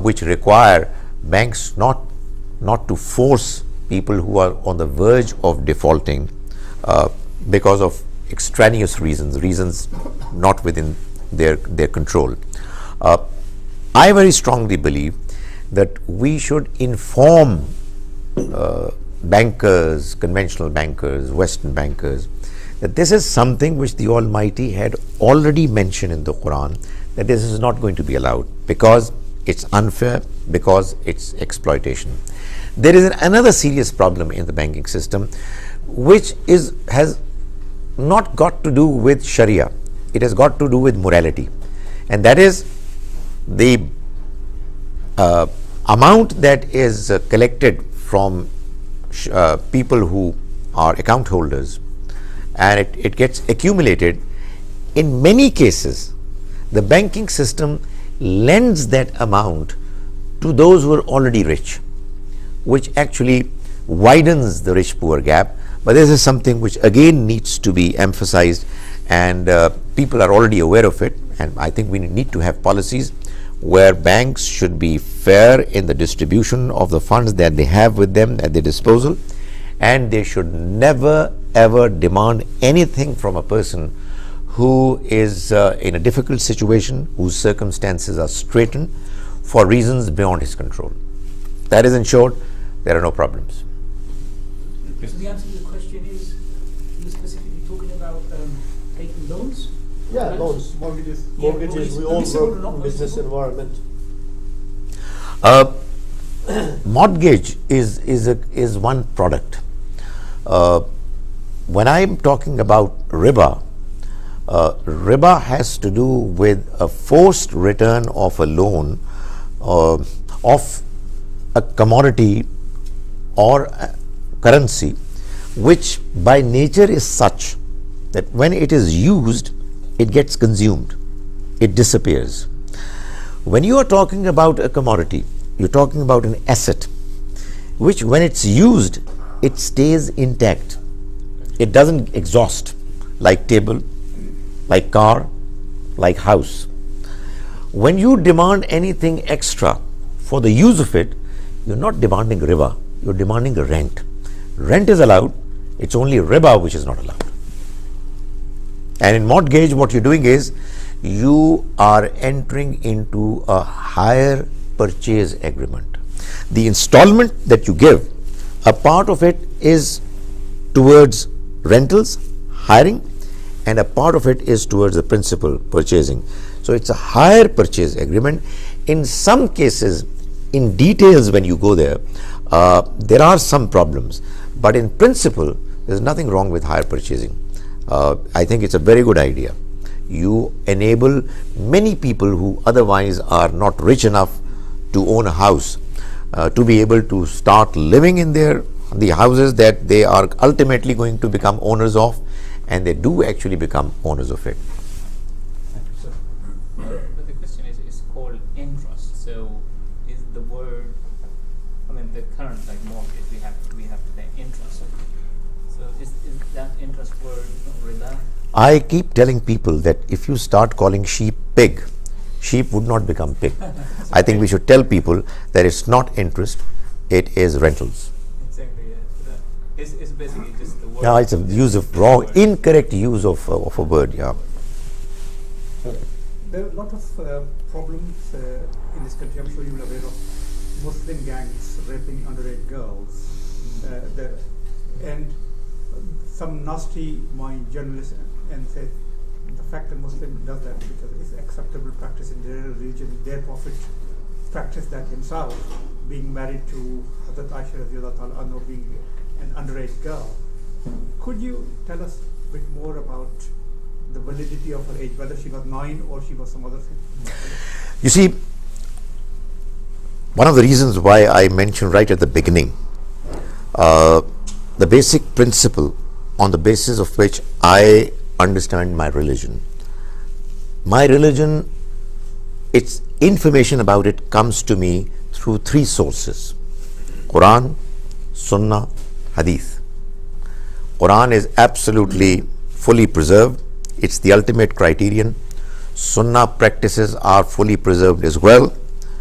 which require banks not to force people who are on the verge of defaulting because of extraneous reasons not within their control. I very strongly believe that we should inform bankers, conventional bankers, Western bankers, that this is something which the Almighty had already mentioned in the Quran, that this is not going to be allowed because it's unfair, because it's exploitation. There is another serious problem in the banking system which has not got to do with Sharia. It has got to do with morality, and that is the amount that is collected from people who are account holders, and it gets accumulated. In many cases, the banking system lends that amount to those who are already rich, which actually widens the rich-poor gap. But this is something which again needs to be emphasized, and people are already aware of it, and I think we need to have policies where banks should be fair in the distribution of the funds that they have with them at their disposal, and they should never ever demand anything from a person who is in a difficult situation, whose circumstances are straitened for reasons beyond his control. That is ensured, there are no problems. So the answer to the question is, you're specifically talking about taking loans? Yeah, loans, mortgages. Mortgages, we all work in business environment. Mortgage is one product. When I'm talking about riba, riba has to do with a forced return of a loan of a commodity or a currency, which by nature is such that when it is used, it gets consumed, it disappears. When you are talking about a commodity, you're talking about an asset which when it's used, it stays intact. It doesn't exhaust, like table, like car, like house. When you demand anything extra for the use of it, you're not demanding riba, you're demanding a rent. Rent is allowed, it's only riba which is not allowed. And in mortgage, what you're doing is you are entering into a hire purchase agreement. The installment that you give, a part of it is towards rentals, hiring, and a part of it is towards the principal, purchasing. So it's a hire purchase agreement. In some cases, in details when you go there, there are some problems, but in principle, there's nothing wrong with hire purchasing. I think it's a very good idea. You enable many people who otherwise are not rich enough to own a house to be able to start living in the houses that they are ultimately going to become owners of, and they do actually become owners of it. Thank you, sir. But the question is called interest. So is the word, I mean the current like mortgage we have to pay interest. So is that interest word riba? I keep telling people that if you start calling sheep pig, sheep would not become pig. I think we should tell people that it's not interest, it is rentals. Exactly, yeah. So that it's basically just the word. Yeah, it's a use of wrong, incorrect use of a word, yeah. There are a lot of problems in this country. I'm sure you're aware of Muslim gangs raping underage girls, and some nasty mind journalists and say the fact that Muslim does that because it's acceptable practice in their religion. Their prophet practiced that himself, being married to Hazrat Aisha radiallahu ta'ala anha, being an underage girl. Could you tell us a bit more about the validity of her age, whether she was 9 or she was some other thing? You see, one of the reasons why I mentioned right at the beginning, the basic principle on the basis of which I understand my religion. My religion, its information about it comes to me through 3 sources: Quran, Sunnah, Hadith. Quran is absolutely fully preserved. It's the ultimate criterion. Sunnah practices are fully preserved as well,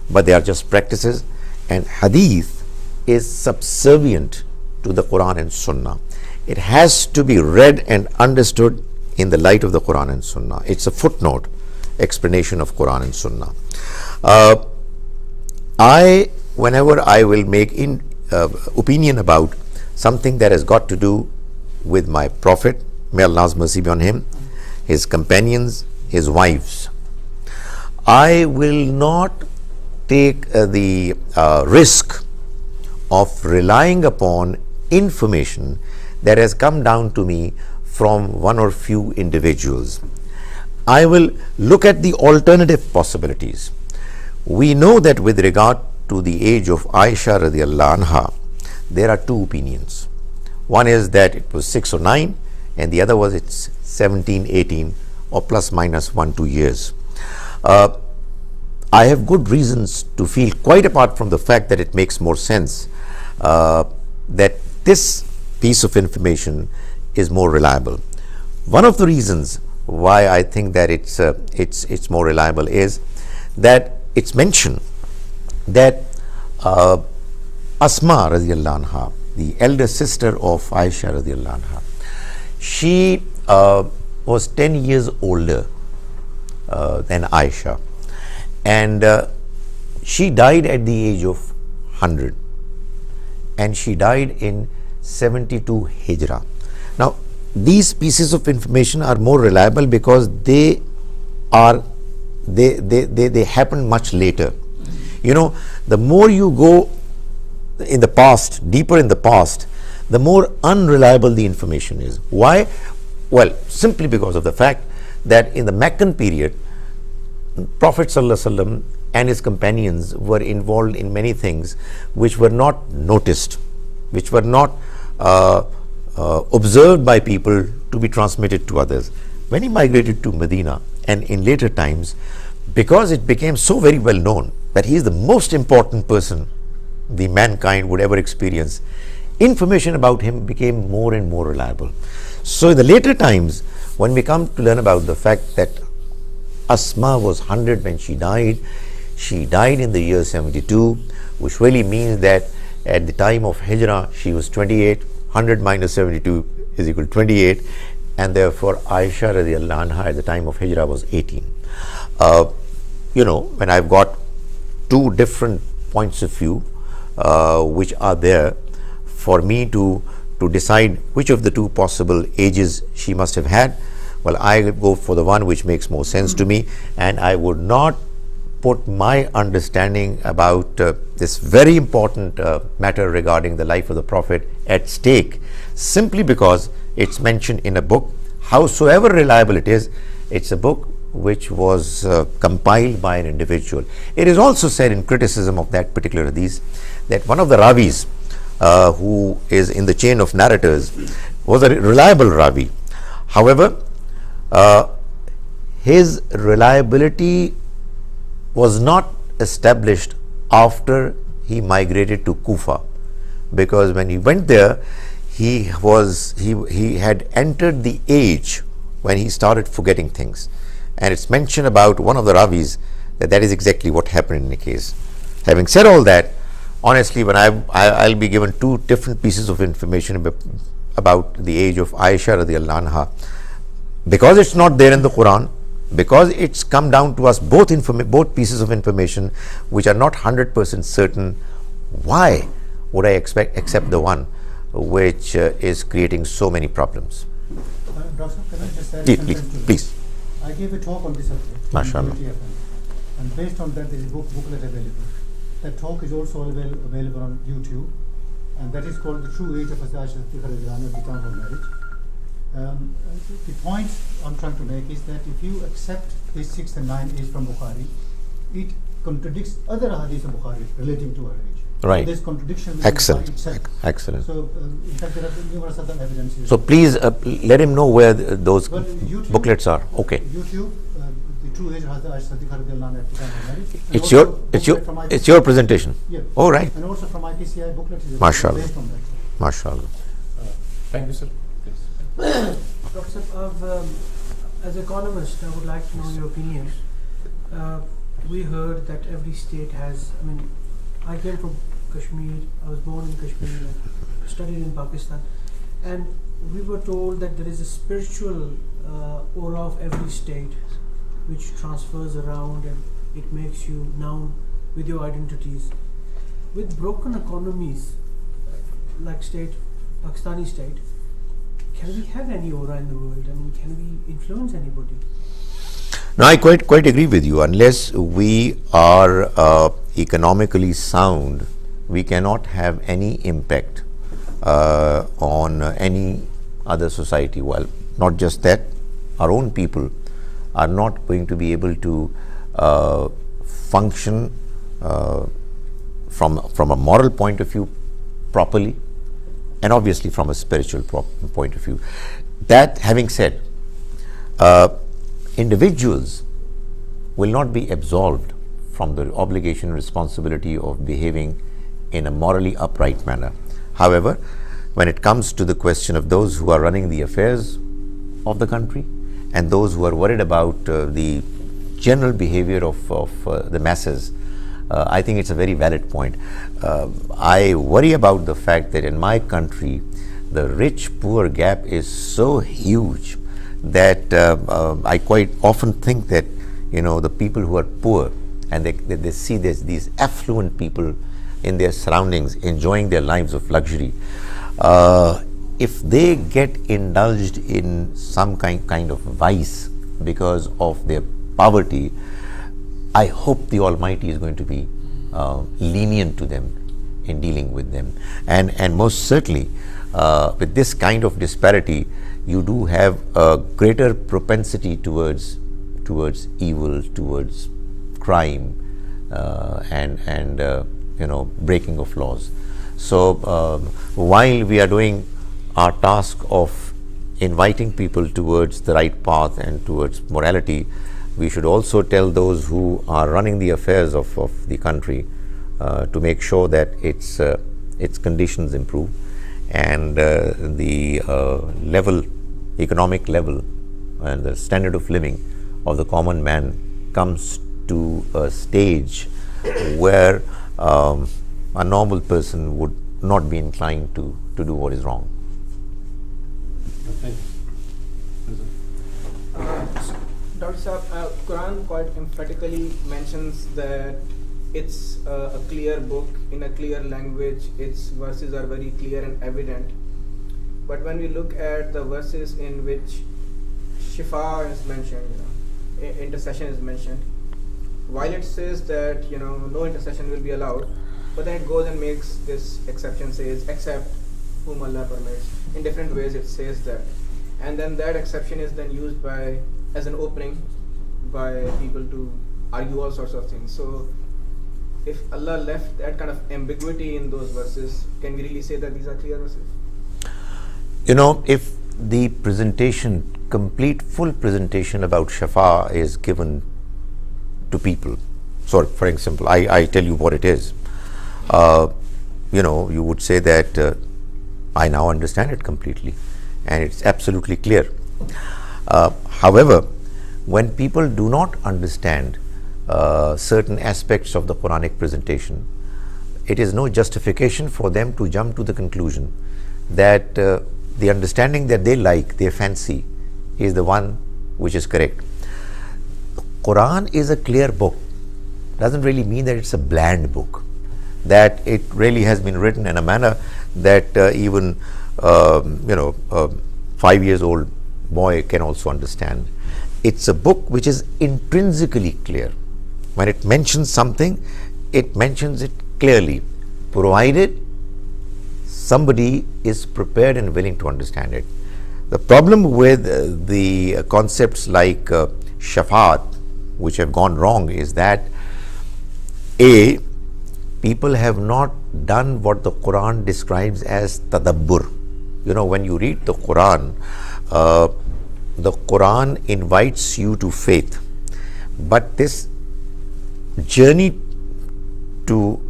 but they are just practices. And Hadith is subservient to the Quran and Sunnah. It has to be read and understood in the light of the Quran and Sunnah. It's a footnote explanation of Quran and Sunnah. Whenever I will make opinion about something that has got to do with my Prophet, may Allah's mercy be on him, his companions, his wives, I will not take the risk of relying upon information that has come down to me from one or few individuals. I will look at the alternative possibilities. We know that with regard to the age of Aisha radiallahu anha, there are 2 opinions. One is that it was 6 or 9, and the other was it's 17, 18, or plus minus 1-2 years. I have good reasons to feel, quite apart from the fact that it makes more sense, that this piece of information is more reliable. One of the reasons why I think that it's more reliable is that it's mentioned that Asma radiallahu anha, the elder sister of Aisha radiallahu anha, she was 10 years older than Aisha, and she died at the age of 100, and she died in 72 Hijrah. Now, these pieces of information are more reliable because they happened much later. You know, the more you go in the past, deeper in the past, the more unreliable the information is. Why? Well, simply because of the fact that in the Meccan period, Prophet ﷺ and his companions were involved in many things which were not noticed, which were not observed by people to be transmitted to others. When he migrated to Medina, and in later times, because it became so very well known that he is the most important person the mankind would ever experience, information about him became more and more reliable. So in the later times, when we come to learn about the fact that Asma was 100 when she died in the year 72, which really means that at the time of Hijrah she was 28, 100 minus 72 is equal to 28, and therefore Aisha radiallahu anha at the time of Hijrah was 18. You know, when I've got 2 different points of view which are there for me to decide which of the 2 possible ages she must have had, well, I go for the one which makes more sense to me, and I would not put my understanding about this very important matter regarding the life of the Prophet at stake simply because it's mentioned in a book. Howsoever reliable it is, it's a book which was compiled by an individual. It is also said in criticism of that particular hadith that one of the ravis who is in the chain of narrators was a reliable ravi. However, his reliability was not established after he migrated to Kufa, because when he went there, he had entered the age when he started forgetting things. And it's mentioned about one of the ravis that is exactly what happened in the case. Having said all that, honestly, when I'll be given two different pieces of information about the age of Aisha radiallahu anha, because it's not there in the Quran, because it's come down to us both pieces of information which are not 100% certain, why would I accept the one which is creating so many problems? Doctor, can I just add Please, something to please. this? I gave a talk on this subject. MashaAllah. And based on that, there is a booklet available. That talk is also available on YouTube, and that is called The True Age of Aisha at the Time of Marriage. The point I'm trying to make is that if you accept this 6 and 9 age from Bukhari, it contradicts other hadiths of Bukhari relating to her age. Right. So there's contradiction within Excellent. Bukhari itself. Excellent. So, in fact, there are numerous other evidences. So please let him know where those Well, YouTube, booklets are. Okay. YouTube, The True Age of Aisha at the Time of Marriage. And It's also your booklet from it's your presentation. Yeah. All right. And also from IPCI booklet is MashaAllah. based on that. MashaAllah. Thank you, sir. Dr. Saab, as an economist, I would like to know your opinion. We heard that every state has, I came from Kashmir, I was born in Kashmir, studied in Pakistan, and we were told that there is a spiritual aura of every state which transfers around and it makes you known with your identities. With broken economies, like Pakistani state, can we have any aura in the world? Can we influence anybody? No, I quite agree with you. Unless we are economically sound, we cannot have any impact on any other society. Well, not just that, our own people are not going to be able to function from a moral point of view properly, and obviously from a spiritual point of view. That having said, individuals will not be absolved from the obligation and responsibility of behaving in a morally upright manner. However, when it comes to the question of those who are running the affairs of the country and those who are worried about the general behavior of the masses, I think it's a very valid point. I worry about the fact that in my country, the rich-poor gap is so huge that I quite often think that, the people who are poor and they see these affluent people in their surroundings enjoying their lives of luxury, if they get indulged in some kind of vice because of their poverty, I hope the Almighty is going to be lenient to them in dealing with them. And most certainly, with this kind of disparity, you do have a greater propensity towards evil, towards crime, and breaking of laws. So while we are doing our task of inviting people towards the right path and towards morality, we should also tell those who are running the affairs of the country to make sure that its conditions improve and the economic level and the standard of living of the common man comes to a stage where a normal person would not be inclined to do what is wrong. Thank you. Dr. Saab, Quran quite emphatically mentions that it's a clear book in a clear language. Its verses are very clear and evident. But when we look at the verses in which shifa is mentioned, intercession is mentioned, while it says that no intercession will be allowed, but then it goes and makes this exception, says except whom Allah permits. In different ways it says that, and then that exception is then used as an opening by people to argue all sorts of things. So if Allah left that kind of ambiguity in those verses, can we really say that these are clear verses? If the full presentation about shafa is given to people, so for example, I tell you what it is, you would say that I now understand it completely and it's absolutely clear. However, when people do not understand certain aspects of the Quranic presentation, it is no justification for them to jump to the conclusion that the understanding that they like, their fancy, is the one which is correct. Quran is a clear book. Doesn't really mean that it's a bland book, that it really has been written in a manner that even 5 years old boy can also understand. It's a book which is intrinsically clear. When it mentions something, it mentions it clearly, provided somebody is prepared and willing to understand it. The problem with the concepts like shafaat, which have gone wrong, is that people have not done what the Quran describes as tadabbur. When you read the Quran invites you to faith, but this journey to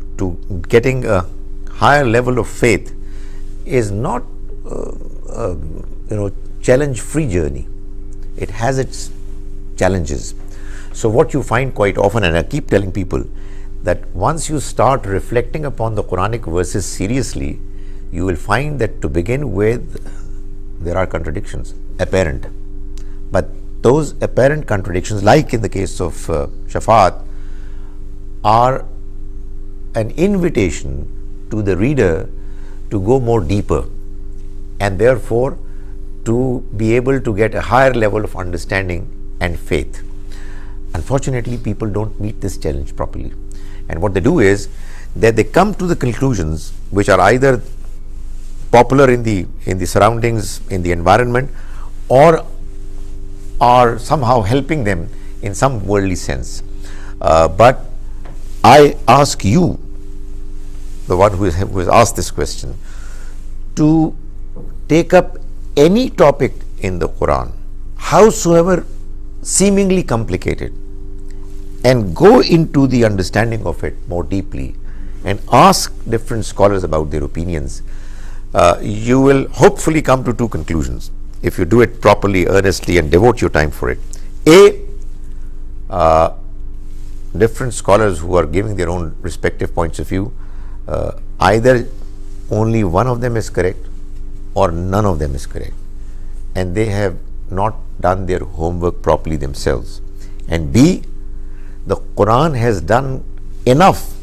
getting a higher level of faith is not challenge-free journey. It has its challenges. So what you find quite often, and I keep telling people, that once you start reflecting upon the Quranic verses seriously, you will find that to begin with, there are contradictions, apparent. But those apparent contradictions, like in the case of shafaat, are an invitation to the reader to go more deeper, and therefore to be able to get a higher level of understanding and faith. Unfortunately, people don't meet this challenge properly. And what they do is that they come to the conclusions which are either popular in the surroundings, in the environment, or are somehow helping them in some worldly sense. But I ask you, the one who has asked this question, to take up any topic in the Quran, howsoever seemingly complicated, and go into the understanding of it more deeply and ask different scholars about their opinions. You will hopefully come to two conclusions if you do it properly, earnestly, and devote your time for it. Different scholars who are giving their own respective points of view, either only one of them is correct or none of them is correct, and they have not done their homework properly themselves. And B, the Quran has done enough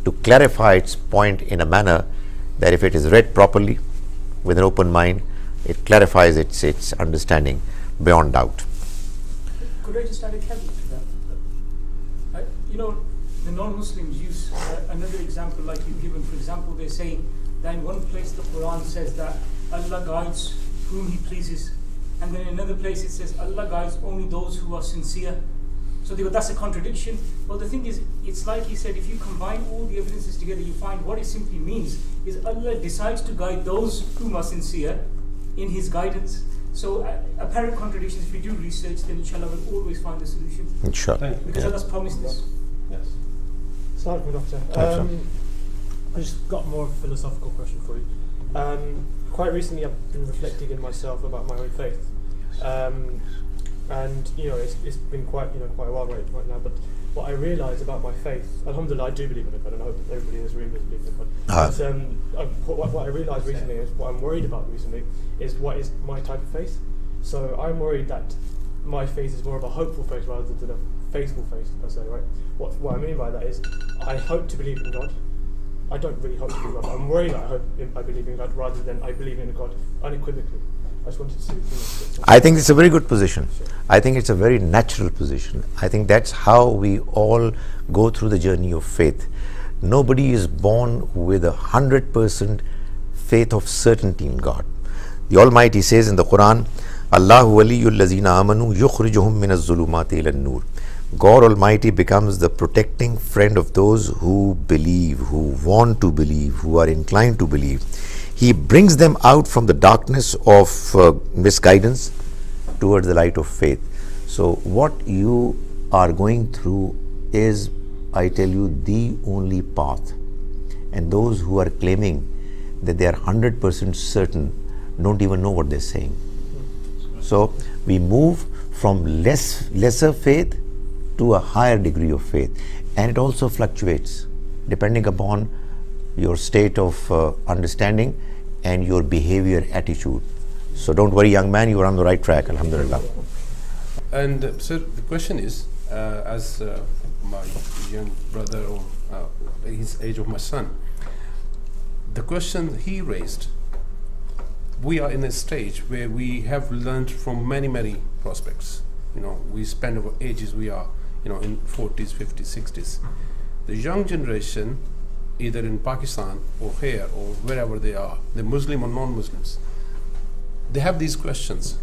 to clarify its point in a manner that if it is read properly with an open mind, it clarifies its understanding beyond doubt. Could I just add a caveat to that? The non-Muslims use another example like you've given. For example, they say that in one place the Quran says that Allah guides whom He pleases, and then in another place it says Allah guides only those who are sincere. So they go, that's a contradiction. Well, the thing is, it's like he said, if you combine all the evidences together, you find what it simply means is Allah decides to guide those whom are sincere in His guidance. So apparent contradictions, if you do research, then inshallah we'll always find the solution. Inshallah. Because Allah's promised this. Yes. Sorry, Doctor. I just got a more philosophical question for you. Quite recently I've been reflecting in myself about my own faith. And it's been quite a while right now. But what I realise about my faith, alhamdulillah, I do believe in God, and I hope everybody in this room does believe in God. But what I realised recently is what I'm worried about recently is what is my type of faith. So I'm worried that my faith is more of a hopeful faith rather than a faithful faith per se, right? What I mean by that is I hope to believe in God. I don't really hope to believe in God. I'm worried that I believe in God rather than I believe in God unequivocally. I just wanted to see. I think it's a very good position. I think it's a very natural position. I think that's how we all go through the journey of faith. Nobody is born with 100% faith of certainty in God. The Almighty says in the Quran, Allahu waliyul lazina amanu yukhrijuhum minaz zulumati ilan nur. God Almighty becomes the protecting friend of those who believe, who want to believe, who are inclined to believe. He brings them out from the darkness of misguidance towards the light of faith. So what you are going through is, I tell you, the only path. And those who are claiming that they are 100% certain don't even know what they're saying. So we move from lesser faith to a higher degree of faith, and it also fluctuates depending upon your state of understanding and your behavior attitude. So don't worry, young man, you are on the right track, alhamdulillah. And sir, the question is, as my young brother or his age of my son, the question he raised, we are in a stage where we have learned from many prospects. You know, we spend our ages, we are, you know, in 40s, 50s, 60s. The young generation, either in Pakistan or here or wherever they are, the Muslim or non-Muslims, they have these questions.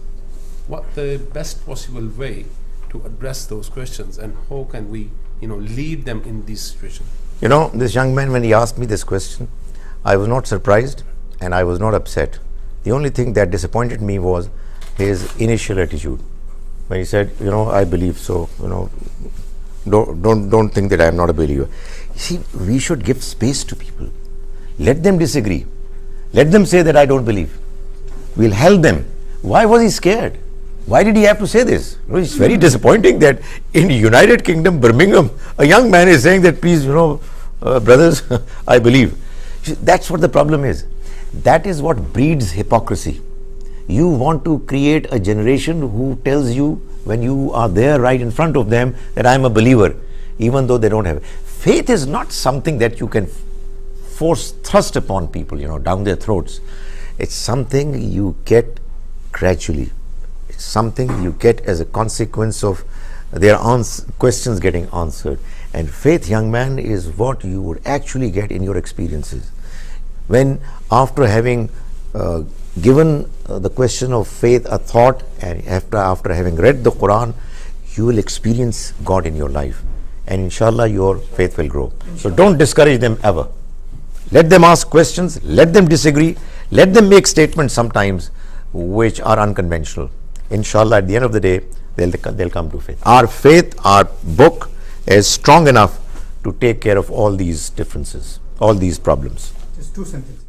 What the best possible way to address those questions, and how can we, you know, lead them in this situation? You know, this young man, when he asked me this question, I was not surprised and I was not upset. The only thing that disappointed me was his initial attitude. When he said, you know, I believe so, you know, don't think that I am not a believer. You see, we should give space to people. Let them disagree. Let them say that I don't believe. We'll help them. Why was he scared? Why did he have to say this? You know, it's very disappointing that in United Kingdom, Birmingham, a young man is saying that, please, you know, brothers, I believe. That's what the problem is. That is what breeds hypocrisy. You want to create a generation who tells you when you are there right in front of them that I am a believer, even though they don't have it. Faith is not something that you can thrust upon people, you know, down their throats. It's something you get gradually. It's something you get as a consequence of their questions getting answered. And faith, young man, is what you would actually get in your experiences. When after having given the question of faith a thought, and after having read the Quran, you will experience God in your life, and inshallah your faith will grow. So don't discourage them ever. Let them ask questions, let them disagree, let them make statements sometimes which are unconventional. Inshallah, at the end of the day, they'll come to faith. Our faith, our book is strong enough to take care of all these differences, all these problems. Just 2 sentences.